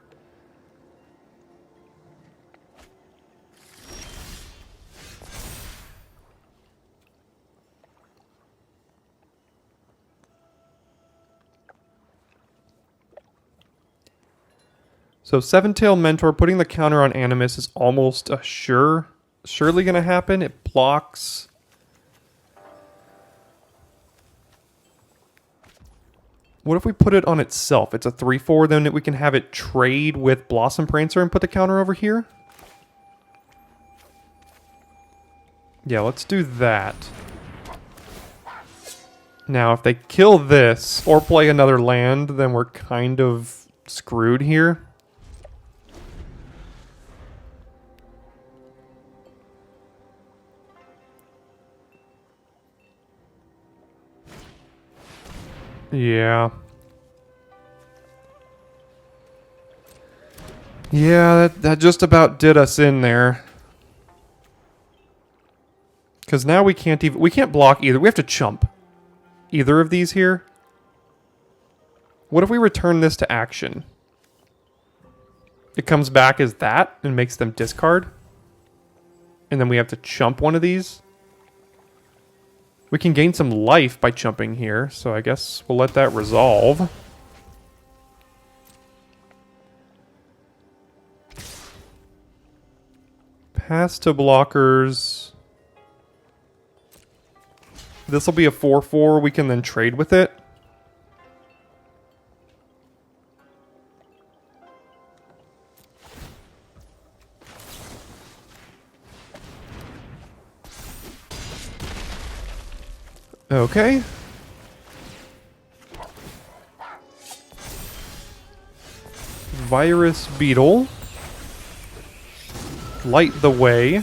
So Seven-Tail Mentor, putting the counter on Animus is almost a surely going to happen. It blocks. What if we put it on itself? It's a 3/4, then we can have it trade with Blossom Prancer and put the counter over here? Yeah, let's do that. Now, if they kill this or play another land, then we're kind of screwed here. Yeah. Yeah, that just about did us in there. Because now we can't block either. We have to chump either of these here. What if we return this to action? It comes back as that and makes them discard. And then we have to chump one of these. We can gain some life by chumping here, so I guess we'll let that resolve. Pass to blockers. This will be a 4/4. We can then trade with it. Okay. Virus Beetle. Light the way. I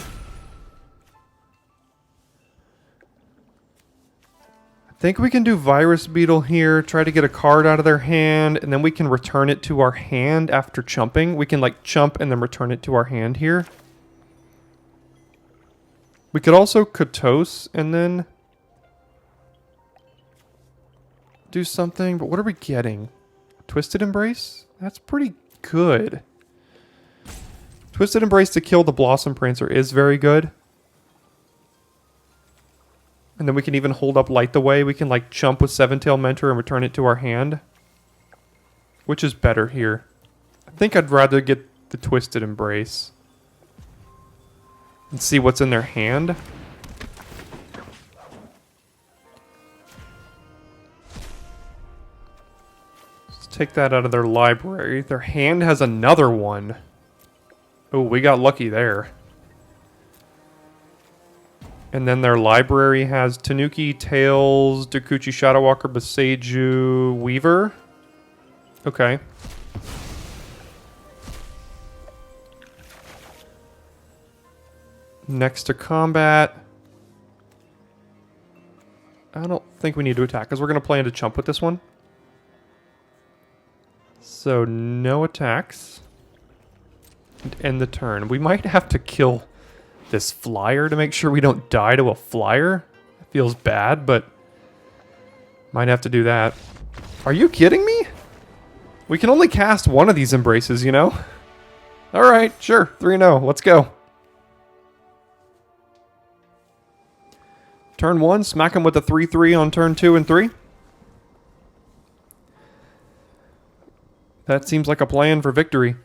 think we can do Virus Beetle here, try to get a card out of their hand, and then we can return it to our hand after chumping. We can like chump and then return it to our hand here. We could also Katos and then do something, but what are we getting? Twisted Embrace? That's pretty good. Twisted Embrace to kill the Blossom Prancer is very good. And then we can even hold up Light the Way. We can like chump with Seven-Tail Mentor and return it to our hand. Which is better here? I think I'd rather get the Twisted Embrace. And see what's in their hand. Let's take that out of their library. Their hand has another one. Oh, we got lucky there. And then their library has Tanuki, Tails, Dokuchi, Shadowwalker, Boseiju, Weaver. Okay. Next to combat. I don't think we need to attack because we're going to play into chump with this one. So no attacks. And end the turn. We might have to kill this flyer to make sure we don't die to a flyer. It feels bad, but might have to do that. Are you kidding me? We can only cast one of these embraces, you know? Alright, sure. 3-0. Let's go. Turn 1, smack him with a 3/3 on turn 2 and 3. That seems like a plan for victory.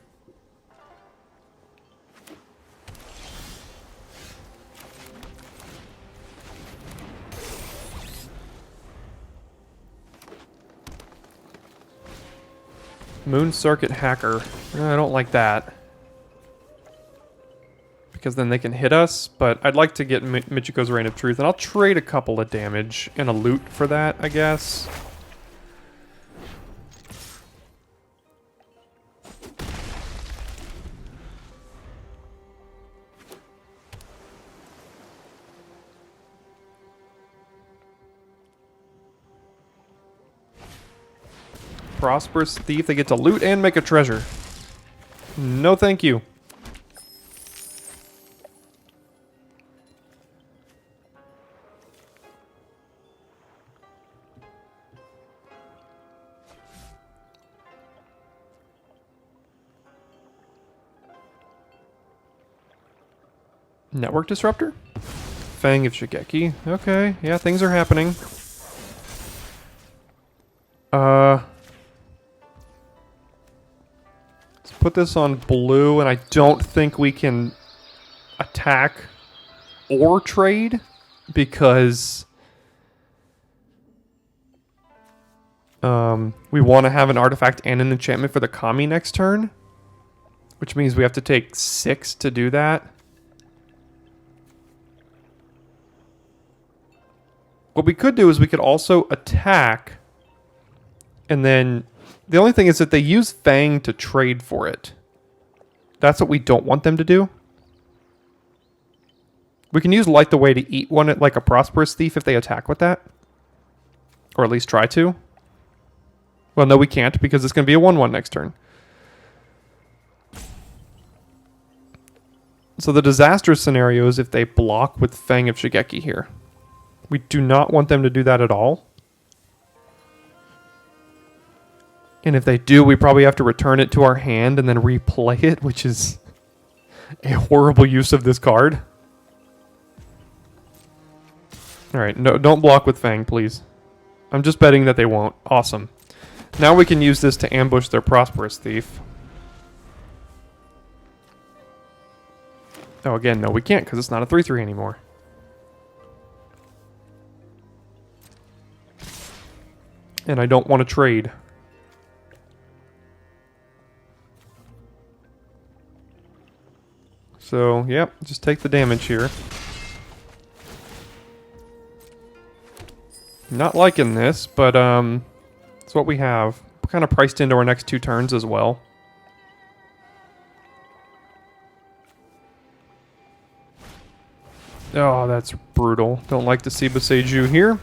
Moon Circuit Hacker. I don't like that. Because then they can hit us, but I'd like to get Michiko's Reign of Truth, and I'll trade a couple of damage and a loot for that, I guess. Prosperous Thief. They get to loot and make a treasure. No thank you. Network disruptor? Fang of Shigeki. Okay, yeah, things are happening. Let's put this on blue, and I don't think we can attack or trade because we want to have an artifact and an enchantment for the Kami next turn, which means we have to take 6 to do that. What we could do is we could also attack, and then the only thing is that they use Fang to trade for it. That's what we don't want them to do. We can use Light the Way to eat one like a Prosperous Thief if they attack with that. Or at least try to. Well, no, we can't because it's going to be a 1/1 next turn. So the disastrous scenario is if they block with Fang of Shigeki here. We do not want them to do that at all. And if they do, we probably have to return it to our hand and then replay it, which is a horrible use of this card. Alright, no, don't block with Fang, please. I'm just betting that they won't. Awesome. Now we can use this to ambush their Prosperous Thief. Oh, again, no, we can't because it's not a 3/3 anymore. And I don't want to trade. So, yep, just take the damage here. Not liking this, but it's what we have. We're kind of priced into our next 2 turns as well. Oh, that's brutal. Don't like to see Boseiju here.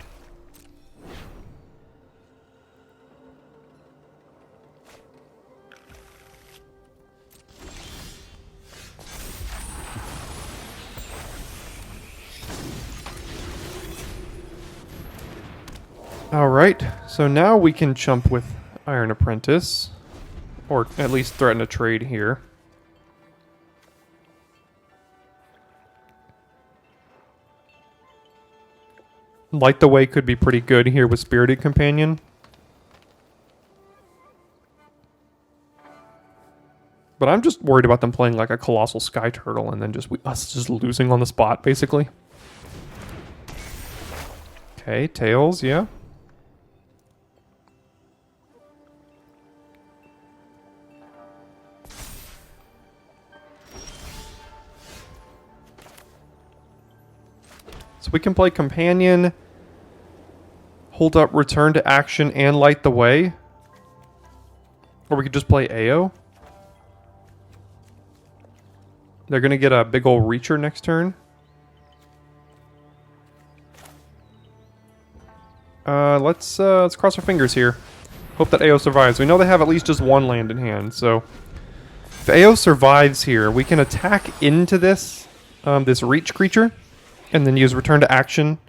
Alright, so now we can chump with Iron Apprentice. Or at least threaten a trade here. Light the Way could be pretty good here with Spirited Companion. But I'm just worried about them playing like a Colossal Sky Turtle and then us just losing on the spot, basically. Okay, Tails, yeah. So we can play Companion, hold up Return to Action, and Light the Way. Or we could just play AO. They're going to get a big old Reacher next turn. Let's cross our fingers here. Hope that AO survives. We know they have at least just 1 land in hand, so if AO survives here, we can attack into this this Reach creature, and then use Return to Action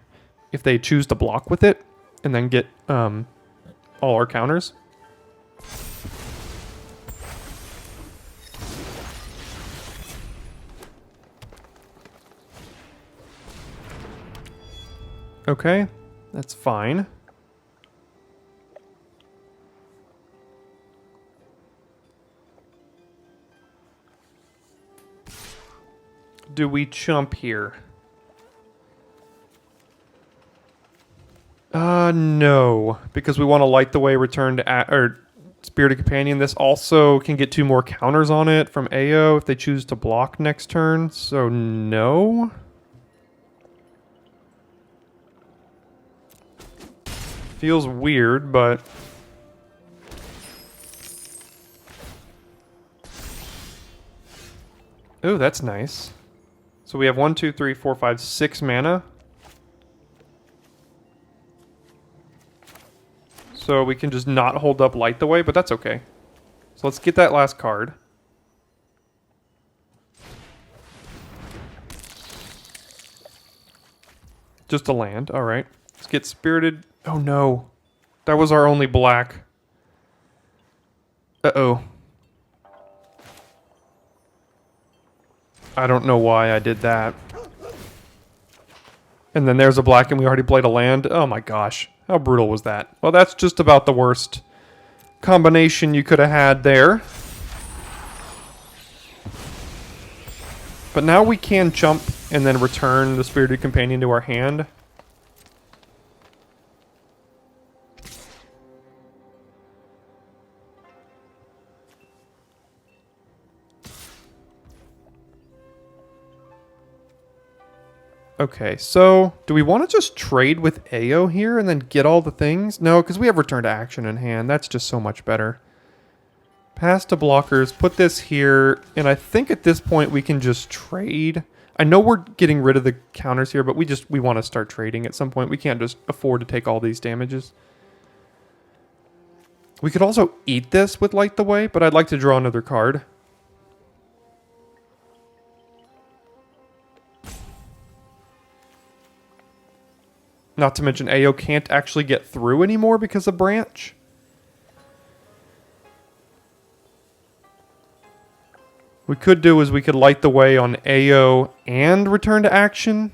if they choose to block with it, and then get all our counters. Okay, that's fine. Do we chump here? No, because we want to Light the Way, Return to Spirited Companion. This also can get 2 more counters on it from AO if they choose to block next turn, so no. Feels weird, but oh, that's nice. So we have 1, 2, 3, 4, 5, 6 mana. So we can just not hold up Light the Way, but that's okay. So let's get that last card. Just a land. All right. Let's get Spirited. Oh, no. That was our only black. Uh-oh. I don't know why I did that. And then there's a black and we already played a land. Oh my gosh. How brutal was that? Well, that's just about the worst combination you could have had there. But now we can jump and then return the Spirited Companion to our hand. Okay, so do we want to just trade with AO here and then get all the things? No, because we have return to action in hand. That's just so much better. Pass to blockers, put this here, and I think at this point we can just trade. I know we're getting rid of the counters here, but we want to start trading at some point. We can't just afford to take all these damages. We could also eat this with Light the Way, but I'd like to draw another card. Not to mention AO can't actually get through anymore because of Branch. We could do is we could Light the Way on AO and return to action.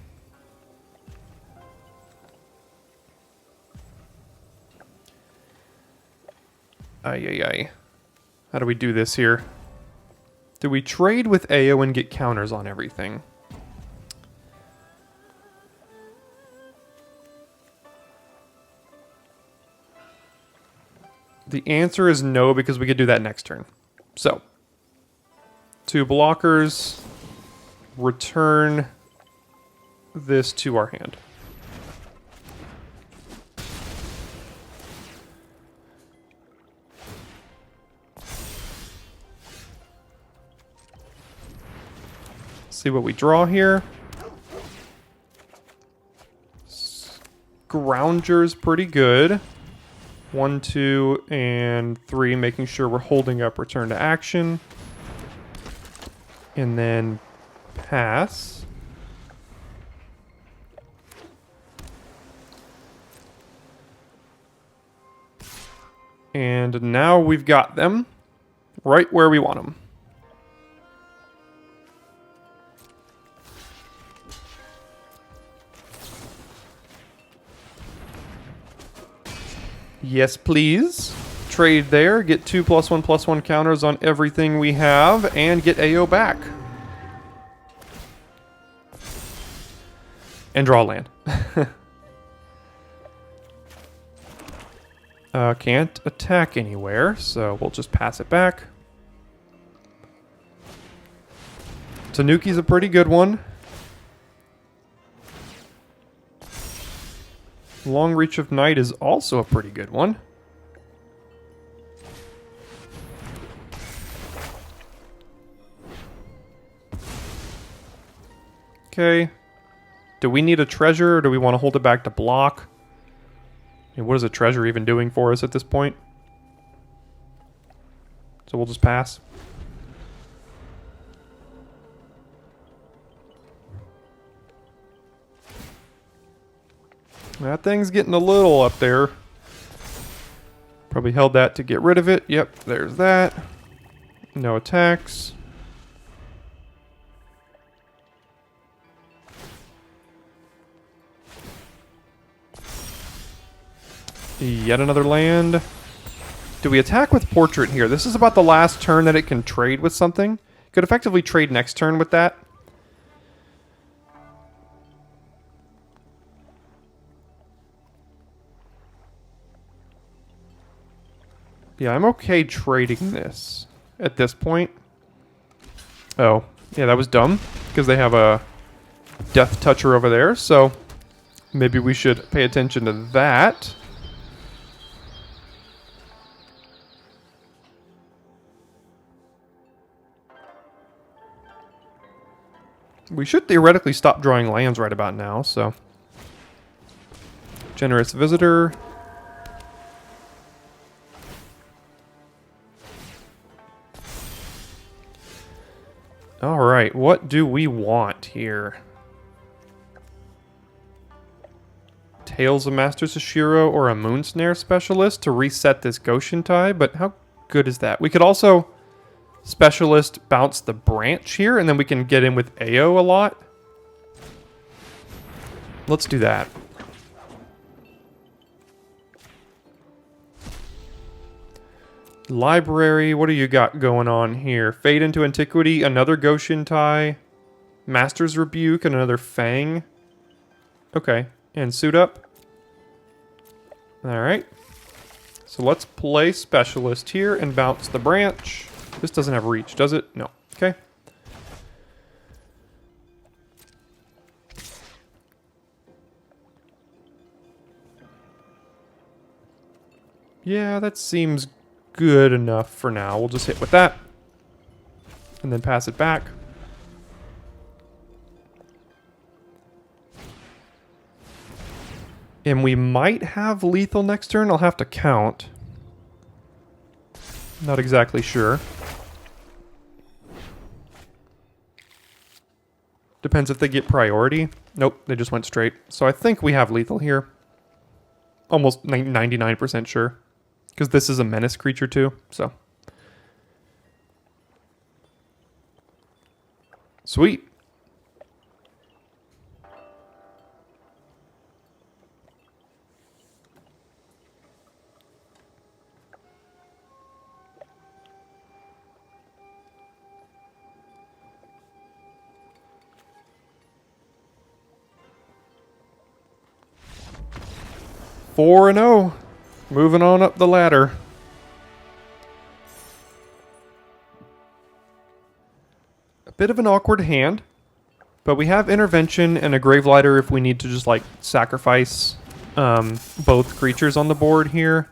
Ay. How do we do this here? Do we trade with AO and get counters on everything? The answer is no, because we could do that next turn. So, 2 blockers, return this to our hand. See what we draw here. Grounger's pretty good. 1, 2, and 3, making sure we're holding up return to action. And then pass. And now we've got them right where we want them. Yes, please. Trade there. Get 2+1/+1 counters on everything we have, and get AO back. And draw land. Can't attack anywhere, so we'll just pass it back. Tanuki's a pretty good one. Long Reach of Night is also a pretty good one. Okay. Do we need a treasure, or do we want to hold it back to block? And what is a treasure even doing for us at this point? So we'll just pass. That thing's getting a little up there. Probably held that to get rid of it. Yep, there's that. No attacks. Yet another land. Do we attack with Portrait here? This is about the last turn that it can trade with something. Could effectively trade next turn with that. Yeah, I'm okay trading this at this point. Oh, yeah, that was dumb because they have a Death Toucher over there, so maybe we should pay attention to that. We should theoretically stop drawing lands right about now, so. Generous Visitor. right, what do we want here? Tales of Master Sashiro or a Moonsnare Specialist to reset this Goshen tie, but how good is that? We could also Specialist bounce the branch here, and then we can get in with AO a lot. Let's do that. Library, what do you got going on here? Fade into Antiquity, another Goshen tie, Master's Rebuke, and another Fang. Okay, and suit up. Alright. So let's play Specialist here and bounce the branch. This doesn't have reach, does it? No. Okay. Yeah, that seems good enough for now. We'll just hit with that. And then pass it back. And we might have lethal next turn. I'll have to count. Not exactly sure. Depends if they get priority. Nope, they just went straight. So I think we have lethal here. Almost 99% sure. Because this is a menace creature too, so. Sweet. Four and 0. Moving on up the ladder. A bit of an awkward hand, but we have Intervention and a Gravelighter if we need to just like sacrifice both creatures on the board here.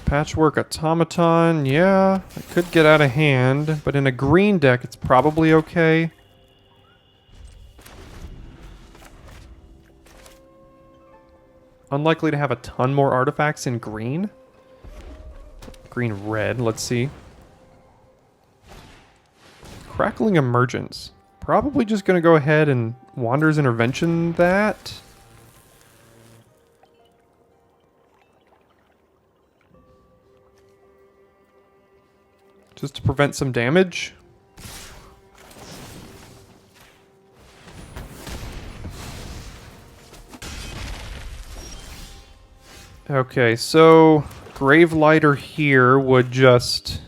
Patchwork Automaton, yeah, it could get out of hand, but in a green deck it's probably okay. Unlikely to have a ton more artifacts in green. Green-red, let's see. Crackling Emergence. Probably just going to go ahead and Wanderer's Intervention that. Just to prevent some damage. Okay, so Gravelighter here would just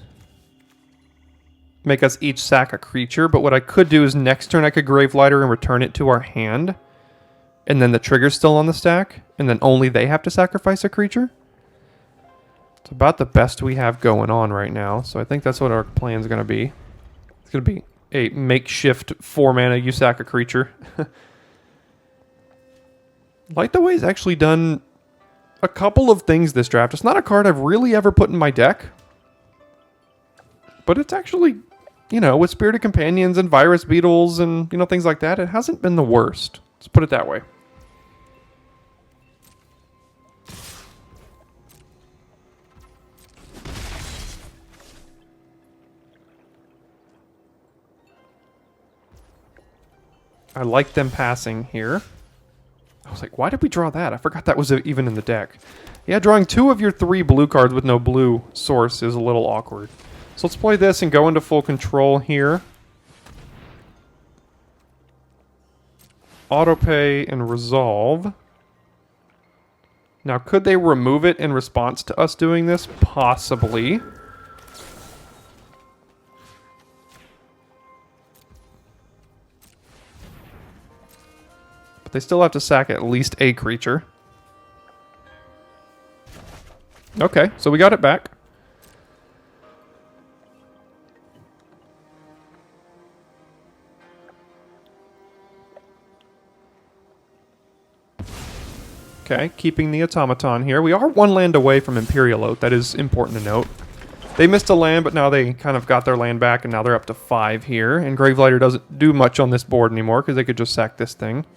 make us each sack a creature, but what I could do is next turn I could Gravelighter and return it to our hand, and then the trigger's still on the stack, and then only they have to sacrifice a creature. It's about the best we have going on right now, so I think that's what our plan's going to be. It's going to be a makeshift 4-mana, you sack a creature. Light the Way's actually done a couple of things this draft. It's not a card I've really ever put in my deck, but it's actually, you know, with Spirited Companions and Virus Beetles and, you know, things like that, it hasn't been the worst. Let's put it that way. I like them passing here. I was like, why did we draw that? I forgot that was even in the deck. Yeah, drawing 2 of your 3 blue cards with no blue source is a little awkward. So let's play this and go into full control here. Autopay and resolve. Now, could they remove it in response to us doing this? Possibly. They still have to sack at least a creature. Okay, so we got it back. Okay, keeping the Automaton here. We are 1 land away from Imperial Oath. That is important to note. They missed a land, but now they kind of got their land back, and now they're up to 5 here. And Gravelighter doesn't do much on this board anymore, because they could just sack this thing.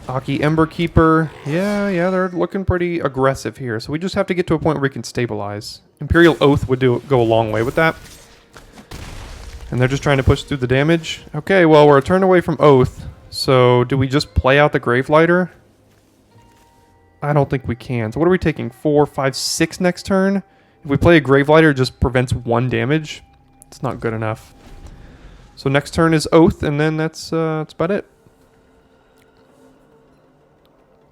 Aki Emberkeeper. Yeah, they're looking pretty aggressive here. So we just have to get to a point where we can stabilize. Imperial Oath would go a long way with that. And they're just trying to push through the damage. Okay, well, we're a turn away from Oath. So do we just play out the Gravelighter? I don't think we can. So what are we taking? 4, 5, 6 next turn? If we play a Gravelighter, it just prevents 1 damage. It's not good enough. So next turn is Oath, and then that's about it.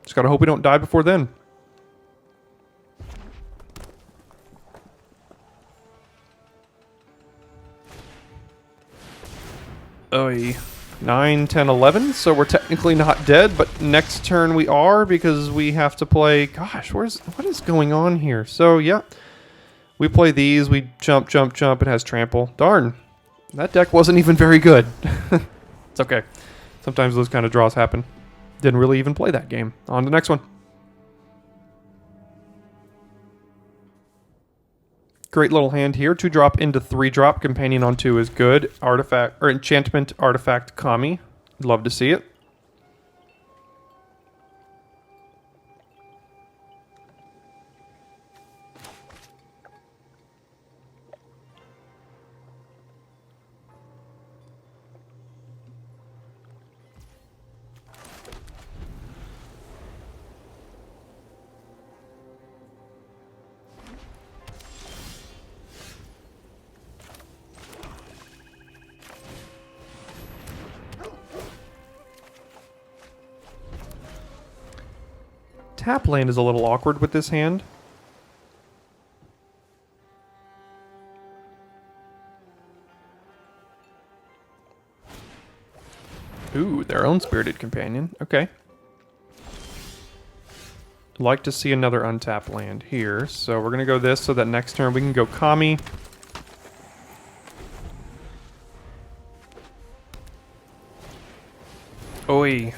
Just gotta hope we don't die before then. Oy. 9, 10, 11. So we're technically not dead, but next turn we are because we have to play... Gosh, what is going on here? So, yeah. We play these. We jump, jump, jump. It has trample. Darn. That deck wasn't even very good. It's okay. Sometimes those kind of draws happen. Didn't really even play that game. On to the next one. Great little hand here. 2-drop into 3-drop. Companion on 2 is good. Artifact or enchantment artifact Kami. Love to see it. Tap land is a little awkward with this hand. Ooh, their own Spirited Companion. Okay. Like to see another untapped land here. So we're going to go this so that next turn we can go Kami. Oi.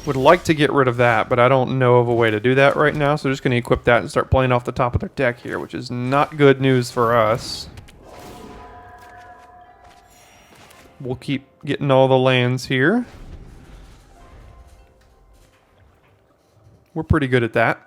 Would like to get rid of that, but I don't know of a way to do that right now. So just going to equip that and start playing off the top of their deck here, which is not good news for us. We'll keep getting all the lands here. We're pretty good at that.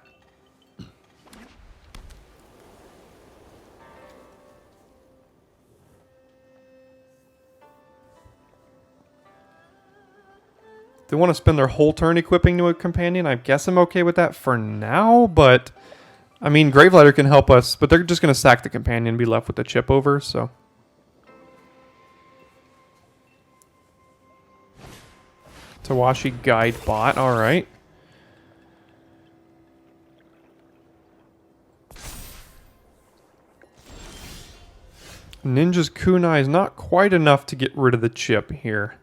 They want to spend their whole turn equipping to a companion. I guess I'm okay with that for now, but I mean, Gravelighter can help us, but they're just going to sack the companion and be left with the chip over, so. Tawashi Guide Bot, alright. Ninja's Kunai is not quite enough to get rid of the chip here.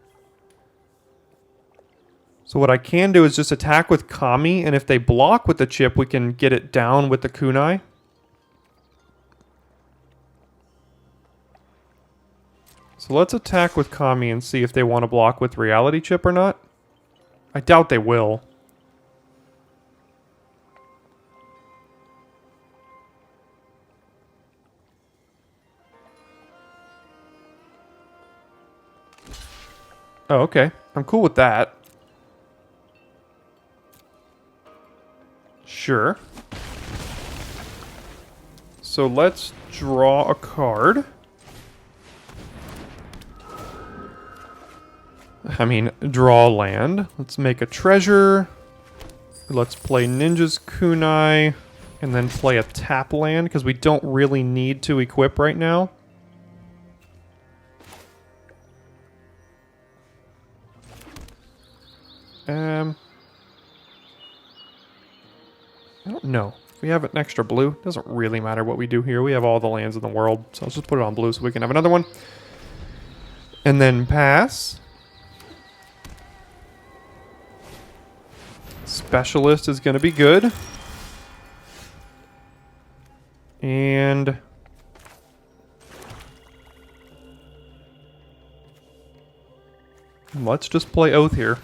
So what I can do is just attack with Kami, and if they block with the chip, we can get it down with the Kunai. So let's attack with Kami and see if they want to block with Reality Chip or not. I doubt they will. Oh, okay. I'm cool with that. Sure. So let's draw a card. I mean, draw land. Let's make a treasure. Let's play Ninja's Kunai. And then play a tap land, because we don't really need to equip right now. I don't know. If we have an extra blue, doesn't really matter what we do here. We have all the lands in the world, so let's just put it on blue so we can have another one. And then pass. Specialist is going to be good. And let's just play Oath here.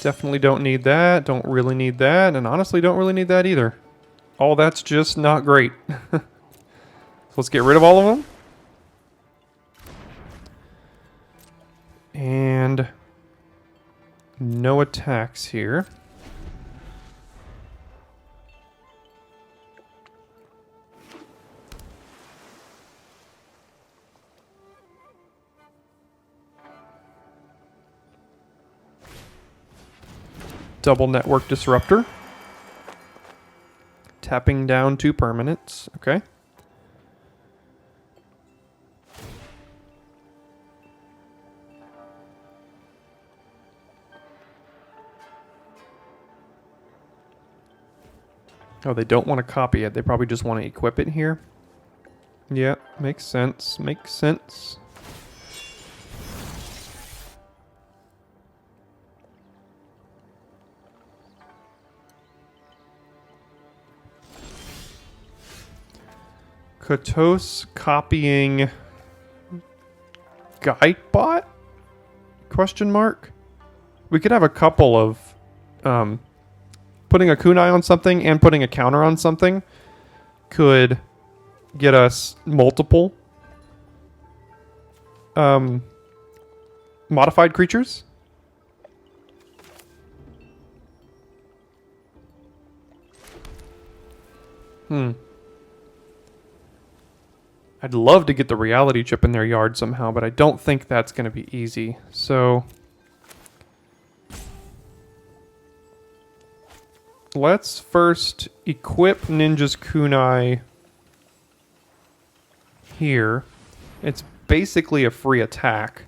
Definitely don't need that, don't really need that, and honestly don't really need that either. All that's just not great. So let's get rid of all of them. And No attacks here. Double Network Disruptor. Tapping down 2 permanents. Okay. Oh, they don't want to copy it. They probably just want to equip it here. Yeah, makes sense. Makes sense. Katos copying Guidebot? Question mark? We could have a couple of putting a kunai on something and putting a counter on something could get us multiple modified creatures. I'd love to get the reality chip in their yard somehow, but I don't think that's going to be easy. So let's first equip Ninja's kunai here. It's basically a free attack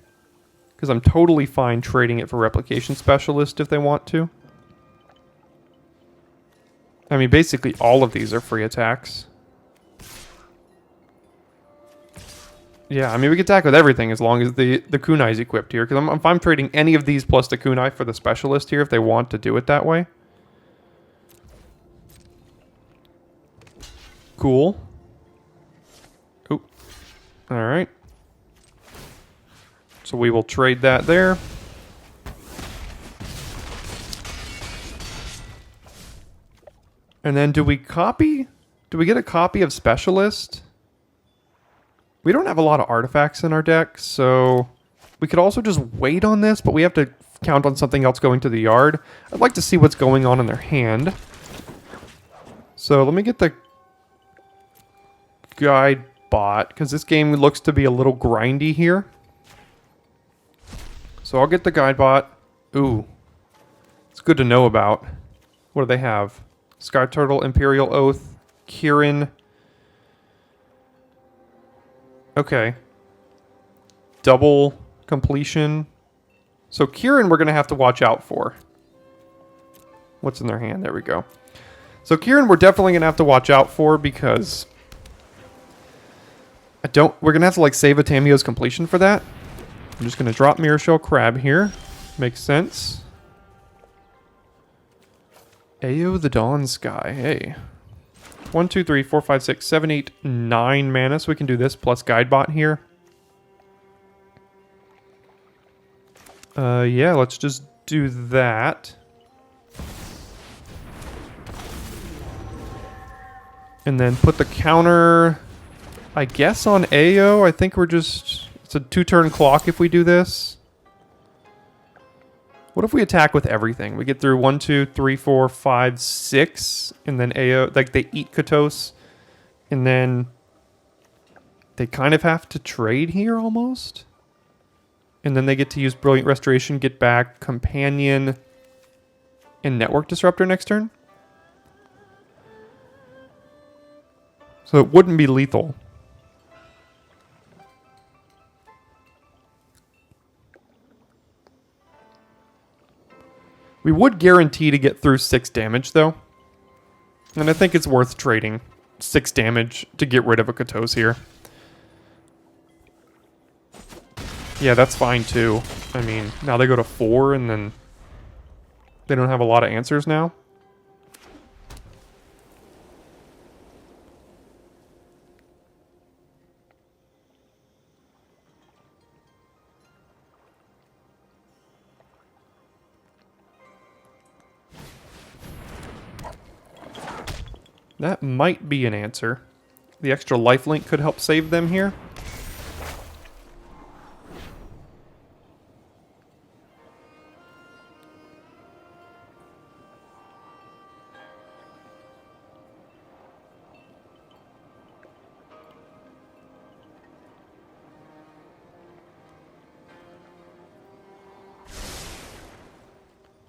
because I'm totally fine trading it for Replication Specialist if they want to. I mean, basically all of these are free attacks. Yeah, I mean, we can attack with everything as long as the kunai is equipped here. Because if I'm trading any of these plus the kunai for the Specialist here, if they want to do it that way. Cool. Oop. Alright. So we will trade that there. And then do we copy? Do we get a copy of Specialist? We don't have a lot of artifacts in our deck, so we could also just wait on this, but we have to count on something else going to the yard. I'd like to see what's going on in their hand. So let me get the guide bot, because this game looks to be a little grindy here. So I'll get the guide bot. Ooh. It's good to know about. What do they have? Sky Turtle, Imperial Oath, Kirin. Okay. Double completion. So Kirin we're going to have to watch out for. What's in their hand? There we go. So Kirin we're definitely going to have to watch out for because we're going to have to like save a Tamio's completion for that. I'm just going to drop Mirror Shell Crab here. Makes sense. Ayo the Dawn Sky. Hey. 1, 2, 3, 4, 5, 6, 7, 8, 9 mana. So we can do this plus Guidebot here. Yeah, let's just do that. And then put the counter, I guess, on Ayo. I think we're just... It's a 2-turn clock if we do this. What if we attack with everything? We get through 1, 2, 3, 4, 5, 6, and then Ayo, like they eat Katos, and then they kind of have to trade here almost. And then they get to use Brilliant Restoration, Get Back, Companion, and Network Disruptor next turn. So it wouldn't be lethal. We would guarantee to get through 6 damage, though. And I think it's worth trading 6 damage to get rid of a Katos here. Yeah, that's fine, too. I mean, now they go to 4, and then they don't have a lot of answers now. That might be an answer. The extra lifelink could help save them here.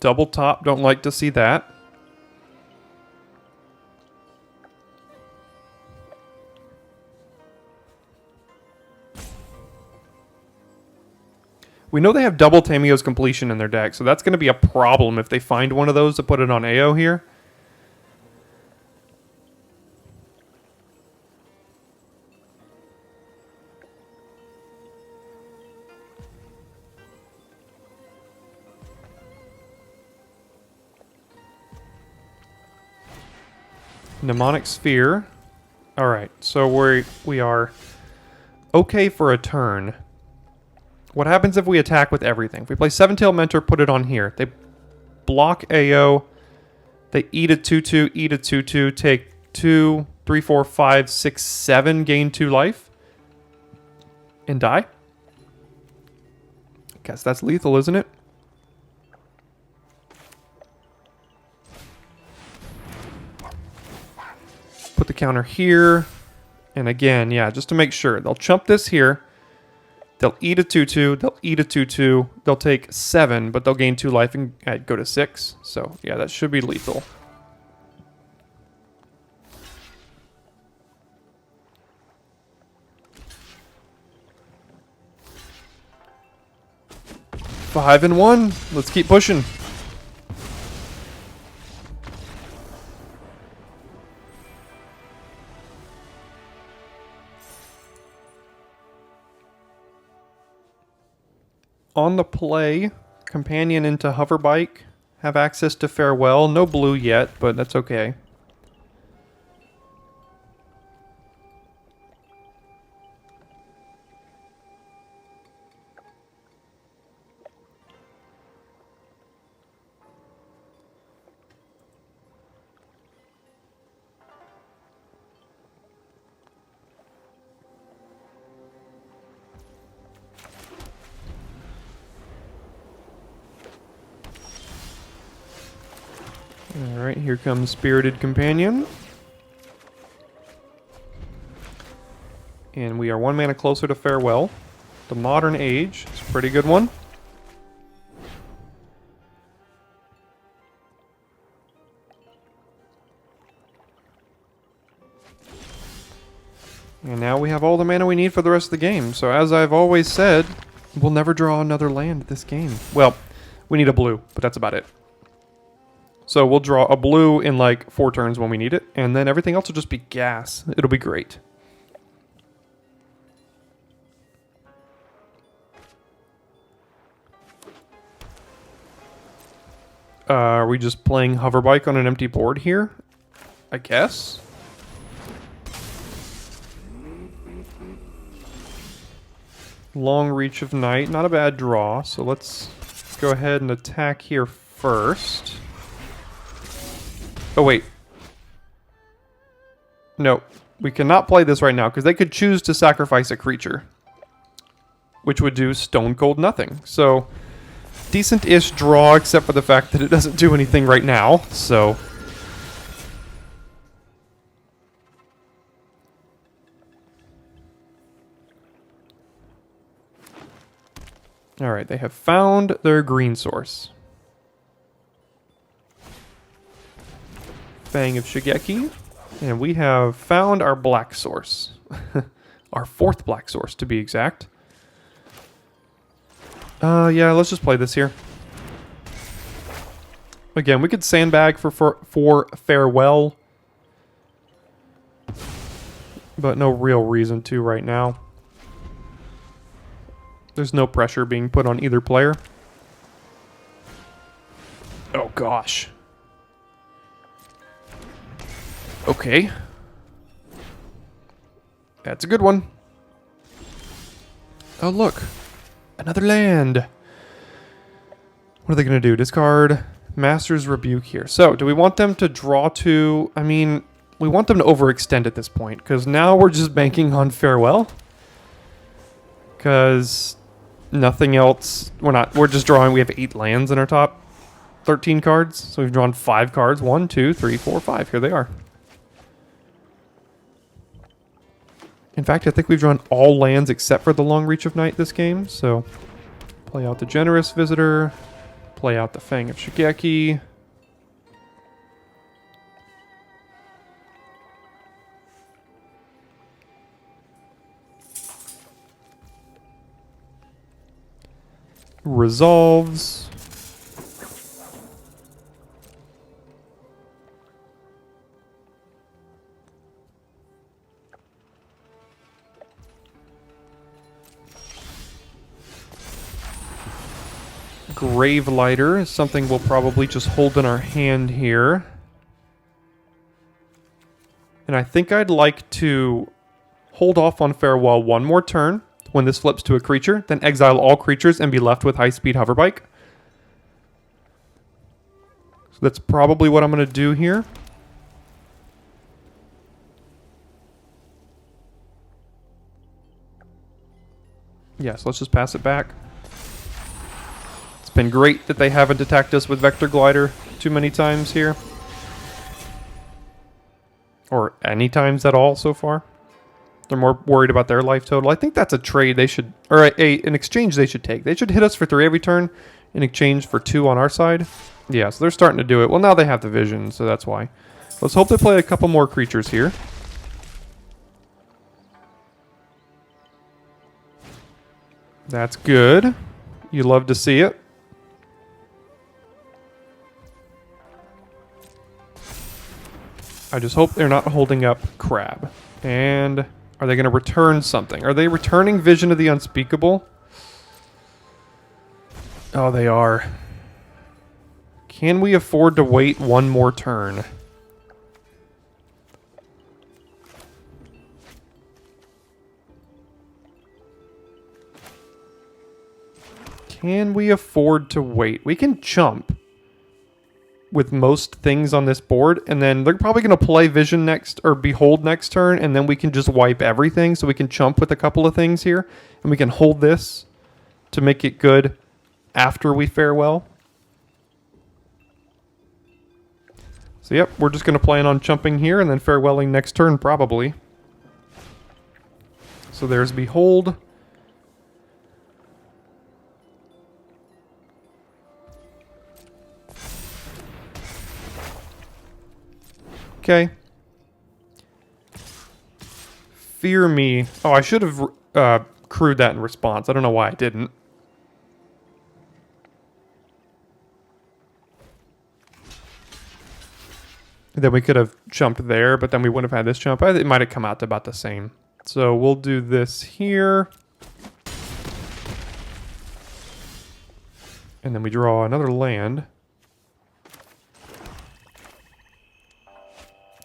Double top, don't like to see that. We know they have double Tamiyo's completion in their deck, so that's going to be a problem if they find one of those to put it on AO here. Mnemonic Sphere. Alright, so we are okay for a turn. What happens if we attack with everything? If we play Seven-Tail Mentor, put it on here. They block AO. They eat a 2-2, eat a 2-2, take 2, 3, 4, 5, 6, 7, gain 2 life. And die. Guess that's lethal, isn't it? Put the counter here. And again, yeah, just to make sure. They'll chump this here. They'll eat a 2-2. They'll eat a 2-2. They'll take 7, but they'll gain 2 life and go to 6. So, yeah, that should be lethal. Five and 1. Let's keep pushing. On the play, companion into hoverbike, have access to farewell. No blue yet, but that's okay. Alright, here comes Spirited Companion. And we are 1 mana closer to farewell. The Modern Age is a pretty good one. And now we have all the mana we need for the rest of the game. So as I've always said, we'll never draw another land this game. Well, we need a blue, but that's about it. So we'll draw a blue in like 4 turns when we need it, and then everything else will just be gas. It'll be great. Are we just playing hoverbike on an empty board here? I guess. Long Reach of Night, not a bad draw, so let's go ahead and attack here first. Oh, wait. No, we cannot play this right now, because they could choose to sacrifice a creature, which would do stone cold nothing. So, decent-ish draw, except for the fact that it doesn't do anything right now, so... Alright, they have found their green source. Fang of Shigeki. And we have found our black source. Our 4th black source, to be exact. Yeah, let's just play this here. Again, we could sandbag for farewell. But no real reason to right now. There's no pressure being put on either player. Oh gosh. Okay. That's a good one. Oh look. Another land. What are they going to do? Discard Master's Rebuke here. So, do we want them to draw 2? I mean, we want them to overextend at this point, because now we're just banking on farewell. Because nothing else. We're just drawing. We have 8 lands in our top 13 cards. So we've drawn 5 cards. 1, 2, 3, 4, 5. Here they are. In fact, I think we've drawn all lands except for the Long Reach of Night this game. So play out the Generous Visitor. play out the Fang of Shigeki. Resolves. Grave Lighter is something we'll probably just hold in our hand here. And I think I'd like to hold off on Farewell one more turn when this flips to a creature, then exile all creatures and be left with High-Speed Hoverbike. So that's probably what I'm going to do here. Yeah, so let's just pass it back. It's been great that they haven't attacked us with Vector Glider too many times here. Or any times at all so far. They're more worried about their life total. I think that's a trade they should, or an exchange they should take. They should hit us for 3 every turn in exchange for 2 on our side. Yeah, so they're starting to do it. Well, now they have the vision, so that's why. Let's hope they play a couple more creatures here. That's good. You love to see it. I just hope they're not holding up Crab. And are they going to return something? Are they returning Vision of the Unspeakable? Oh, they are. Can we afford to wait one more turn? Can we afford to wait? We can chump with most things on this board, and then they're probably going to play Vision next, or Behold next turn, and then we can just wipe everything, so we can chump with a couple of things here, and we can hold this to make it good after we Farewell. So yep, we're just going to plan on chumping here, and then Farewelling next turn, probably. So there's Behold. Okay. Fear Me. Oh, I should have crewed that in response. I don't know why I didn't. Then we could have jumped there, but then we wouldn't have had this jump. It might have come out to about the same. So we'll do this here. And then we draw another land.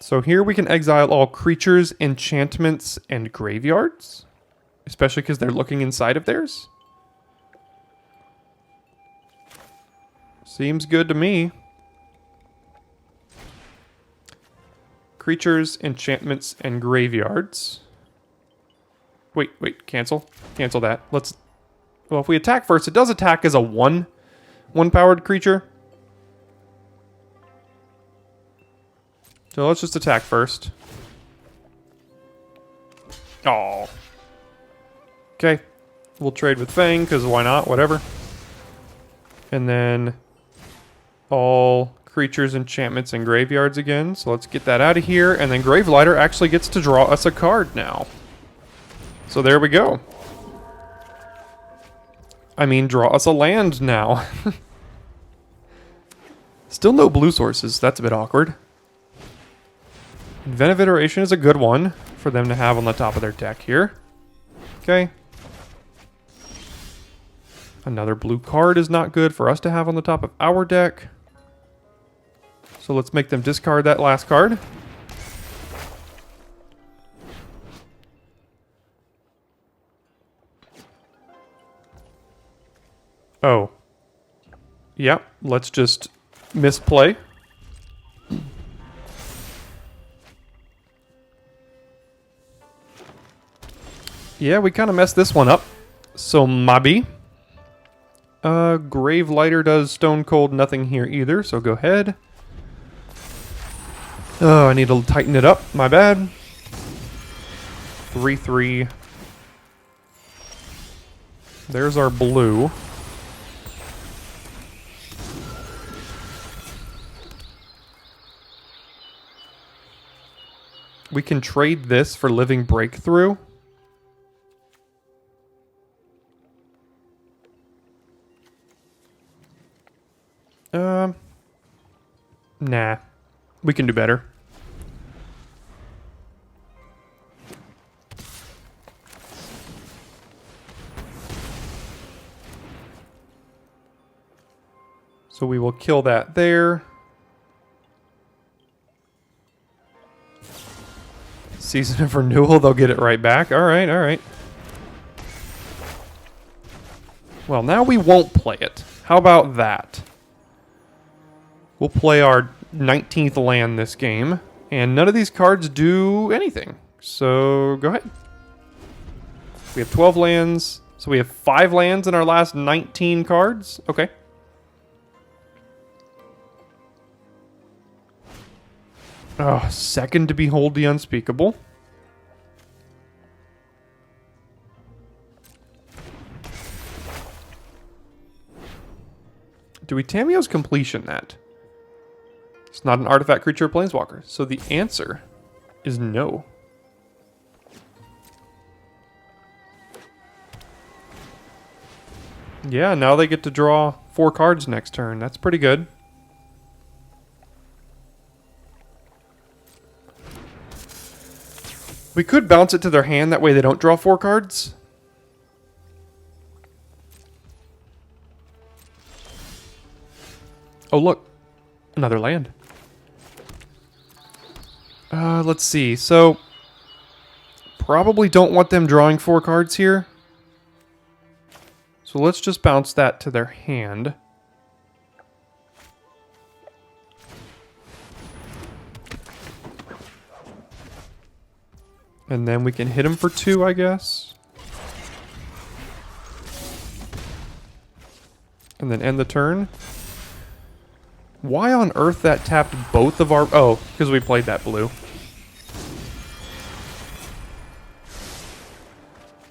So here we can exile all creatures, enchantments, and graveyards. Especially because they're looking inside of theirs. Seems good to me. Creatures, enchantments, and graveyards. Wait, cancel. Cancel that. Let's... Well, if we attack first, it does attack as a one-powered creature. So let's just attack first. Oh. Okay. We'll trade with Fang, because why not? Whatever. And then all creatures, enchantments, and graveyards again. So let's get that out of here. And then Gravelighter actually gets to draw us a card now. So there we go. I mean, draw us a land now. Still no blue sources. That's a bit awkward. Inventive Iteration is a good one for them to have on the top of their deck here. Okay. Another blue card is not good for us to have on the top of our deck. So let's make them discard that last card. Oh. Yep, let's just misplay. Yeah, we kind of messed this one up. So, Mabi. Gravelighter does Stone Cold nothing here either, so go ahead. Oh, I need to tighten it up. My bad. 3/3. There's our blue. We can trade this for Living Breakthrough. Nah. We can do better. So we will kill that there. Season of Renewal, they'll get it right back. All right, all right. Well, now we won't play it. How about that? We'll play our 19th land this game, and none of these cards do anything. So go ahead. We have 12 lands, so we have 5 lands in our last 19 cards. Okay. Oh, second to Behold the Unspeakable. Do we Tamiyo's Completion that? It's not an artifact, creature, or planeswalker. So the answer is no. Yeah, now they get to draw 4 cards next turn. That's pretty good. We could bounce it to their hand, that way they don't draw 4 cards. Oh, look. Another land. Let's see. So, probably don't want them drawing 4 cards here. So let's just bounce that to their hand. And then we can hit him for 2, I guess. And then end the turn. Why on earth that tapped both of our... Oh, because we played that blue.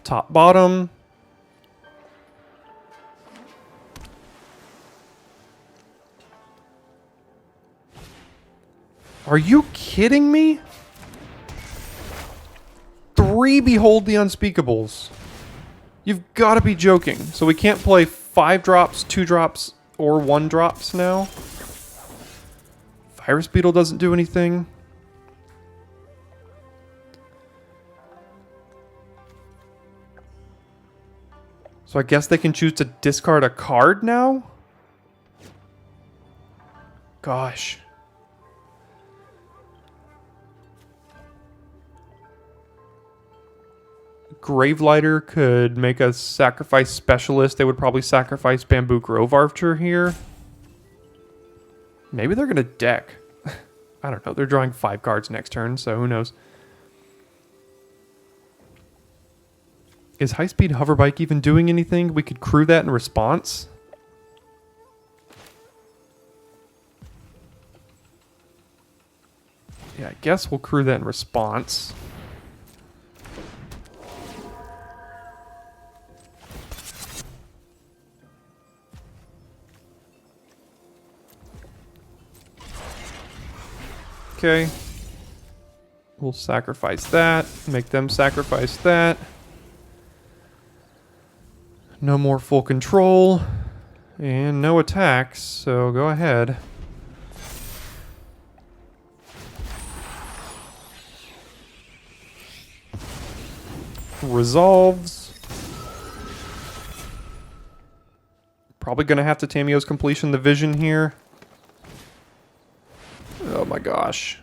Top, bottom. Are you kidding me? 3 Behold the Unspeakables. You've got to be joking. So we can't play 5 drops, 2 drops, or 1 drops now? Virus Beetle doesn't do anything. So I guess they can choose to discard a card now? Gosh. Gravelighter could make us sacrifice Specialist. They would probably sacrifice Bamboo Grove Archer here. Maybe they're going to deck. I don't know. They're drawing 5 cards next turn, so who knows. Is High Speed Hoverbike even doing anything? We could crew that in response. Yeah, I guess we'll crew that in response. Okay. We'll sacrifice that. Make them sacrifice that. No more full control. And no attacks, so go ahead. Resolves. Probably going to have to Tamiyo's Completion the Vision here. Oh my gosh.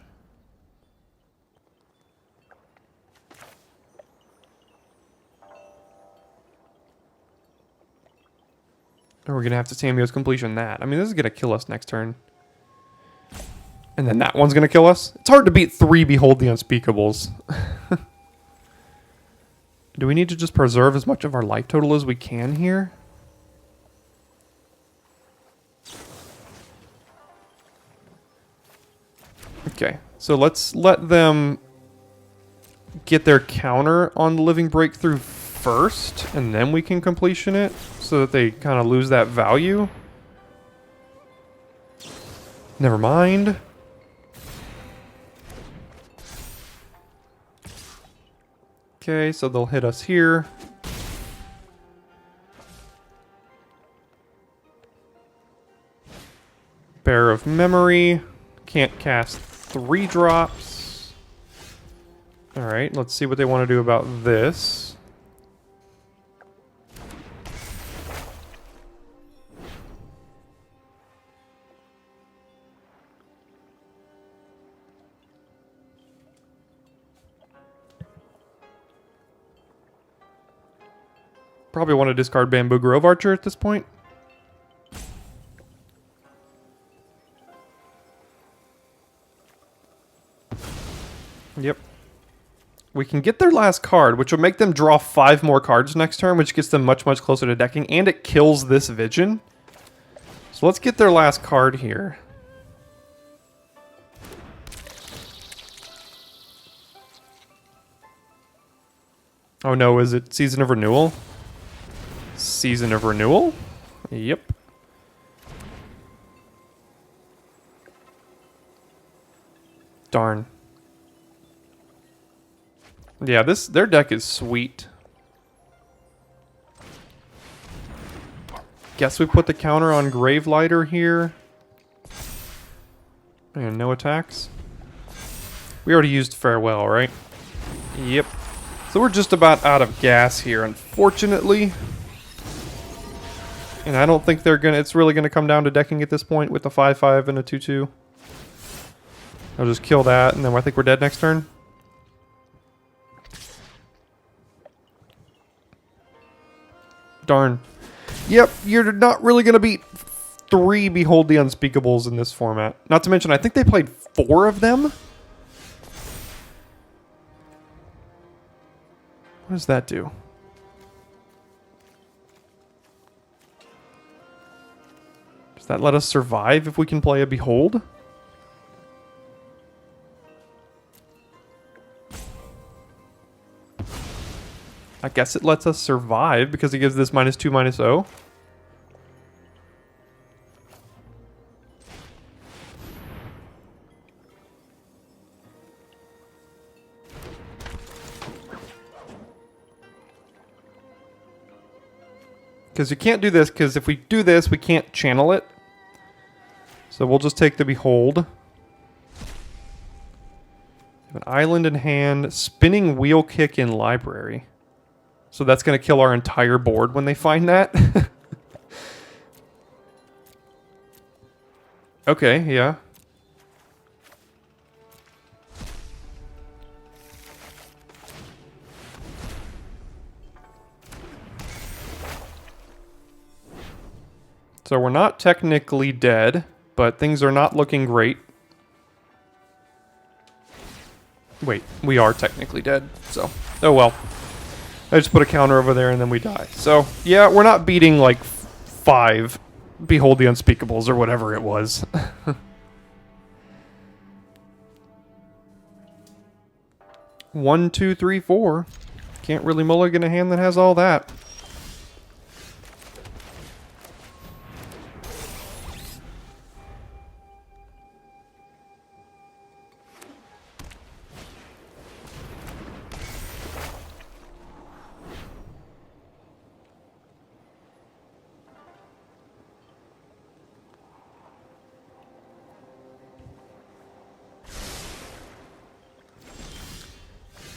Or we're going to have to Tamiyo's Completion that. I mean, this is going to kill us next turn. And then that one's going to kill us. It's hard to beat 3 Behold the Unspeakables. Do we need to just preserve as much of our life total as we can here? Okay, so let's let them get their counter on the Living Breakthrough first, and then we can Completion it, so that they kind of lose that value. Never mind. Okay, so they'll hit us here. Bear of Memory. Can't cast 3 drops. Alright, let's see what they want to do about this. Probably want to discard Bamboo Grove Archer at this point. Yep. We can get their last card, which will make them draw 5 more cards next turn, which gets them much, much closer to decking, and it kills this Vision. So let's get their last card here. Oh no, is it Season of Renewal? Season of Renewal? Yep. Darn. Yeah, their deck is sweet. Guess we put the counter on Gravelighter here. And no attacks. We already used Farewell, right? Yep. So we're just about out of gas here, unfortunately. And I don't think it's really gonna come down to decking at this point with the 5/5 and a 2/2. I'll just kill that, and then I think we're dead next turn. Darn. Yep, you're not really gonna beat 3 Behold the Unspeakables in this format. Not to mention, I think they played 4 of them. What does that do? Does that let us survive if we can play a Behold? I guess it lets us survive because it gives this -2/-0. Because you can't do this, because if we do this, we can't channel it. So we'll just take the Behold. An Island in hand, Spinning Wheel Kick in Library. So that's going to kill our entire board when they find that. Okay, yeah. So we're not technically dead, but things are not looking great. Wait, we are technically dead, so... Oh well. I just put a counter over there and then we die. So, yeah, we're not beating like 5 Behold the Unspeakables or whatever it was. 1, 2, 3, 4. Can't really mulligan a hand that has all that.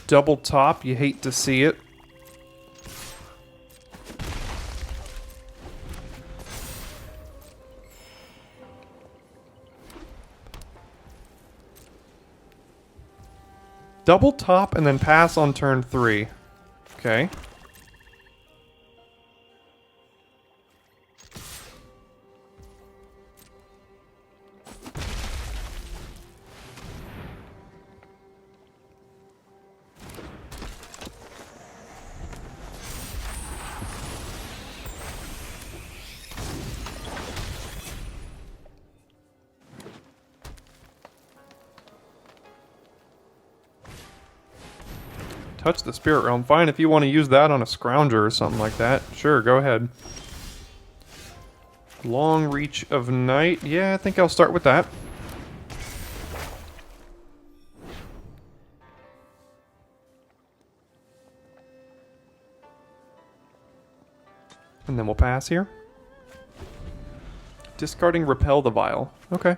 Double top, you hate to see it. Double top and then pass on turn 3. Okay. Touch the Spirit Realm. Fine, if you want to use that on a Scrounger or something like that. Sure, go ahead. Long Reach of Night. Yeah, I think I'll start with that. And then we'll pass here. Discarding Repel the Vial. Okay.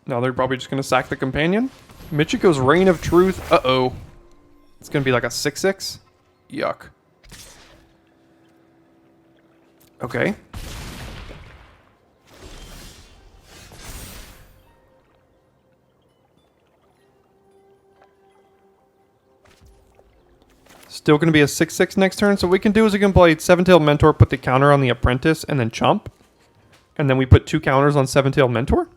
Now they're probably just going to sack the companion. Michiko's Reign of Truth. Uh-oh. It's going to be like a 6/6. Yuck. Okay. Still going to be a 6/6 next turn. So what we can do is we can play Seven-Tailed Mentor, put the counter on the Apprentice, and then chump. And then we put 2 counters on Seven-Tailed Mentor.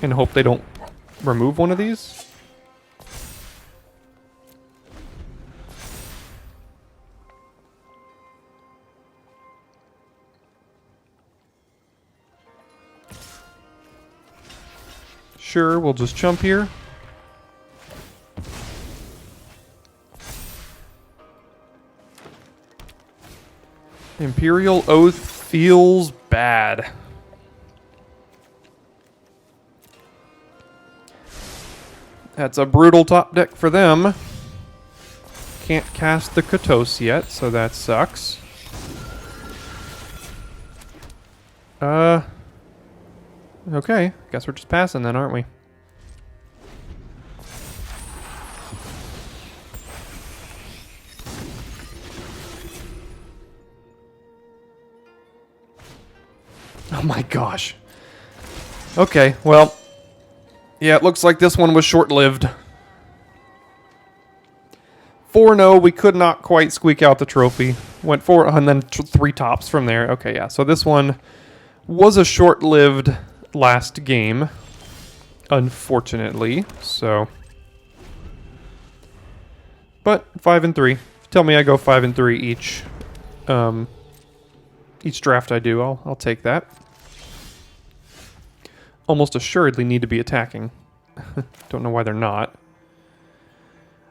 And hope they don't remove one of these. Sure, we'll just chump here. Imperial Oath feels bad. That's a brutal top deck for them. Can't cast the Katos yet, so that sucks. Okay. Guess we're just passing then, aren't we? Oh my gosh. Okay, well... yeah, it looks like this one was short-lived. 4-0, we could not quite squeak out the trophy. Went 4 and then 3 tops from there. Okay, yeah, so this one was a short-lived last game, unfortunately. So, but 5 and 3. Tell me I go 5 and 3 each draft I do. I'll take that. Almost assuredly need to be attacking. Don't know why they're not.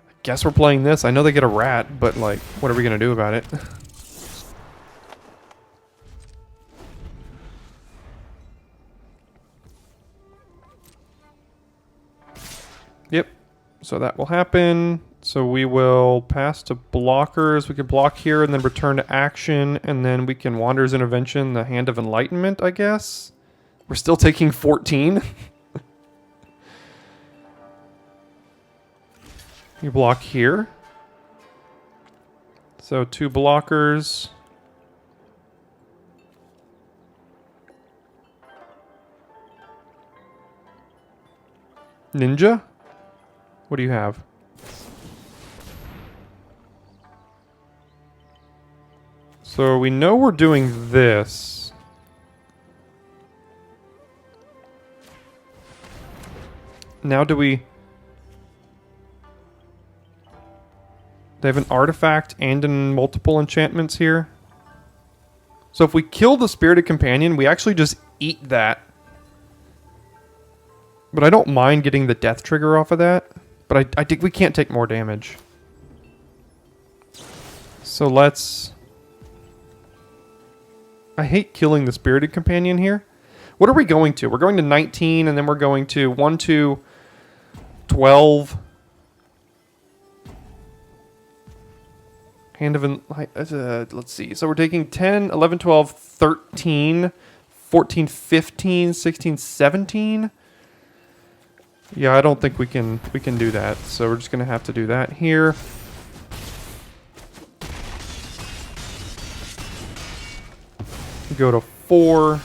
I guess we're playing this. I know they get a rat, but like, what are we gonna do about it? Yep. So that will happen. So we will pass to blockers. We can block here and then return to action, and then we can Wanderer's Intervention, the Hand of Enlightenment, I guess. We're still taking 14. You block here. So 2 blockers. Ninja? What do you have? So we know we're doing this. Now do we... they have an artifact and in multiple enchantments here. So if we kill the Spirited Companion, we actually just eat that. But I don't mind getting the death trigger off of that. But I think we can't take more damage. So let's... I hate killing the Spirited Companion here. What are we going to? We're going to 19, and then we're going to 1, 2, 12. Hand of... let's see. So we're taking 10, 11, 12, 13, 14, 15, 16, 17. Yeah, I don't think we can do that. So we're just going to have to do that here. Go to 4.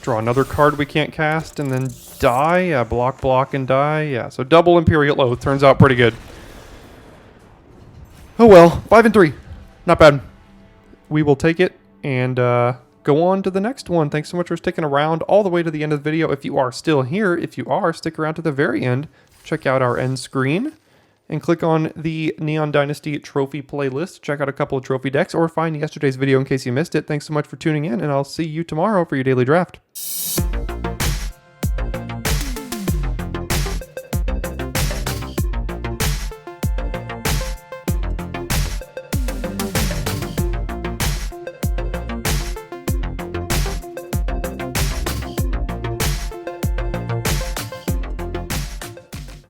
Draw another card we can't cast, and then die. Yeah, block, block, and die. Yeah, so double Imperial Oath. Turns out pretty good. Oh well, 5 and 3. Not bad. We will take it and go on to the next one. Thanks so much for sticking around all the way to the end of the video. If you are still here, if you are, stick around to the very end. Check out our end screen and click on the Neon Dynasty trophy playlist. Check out a couple of trophy decks or find yesterday's video in case you missed it. Thanks so much for tuning in, and I'll see you tomorrow for your daily draft.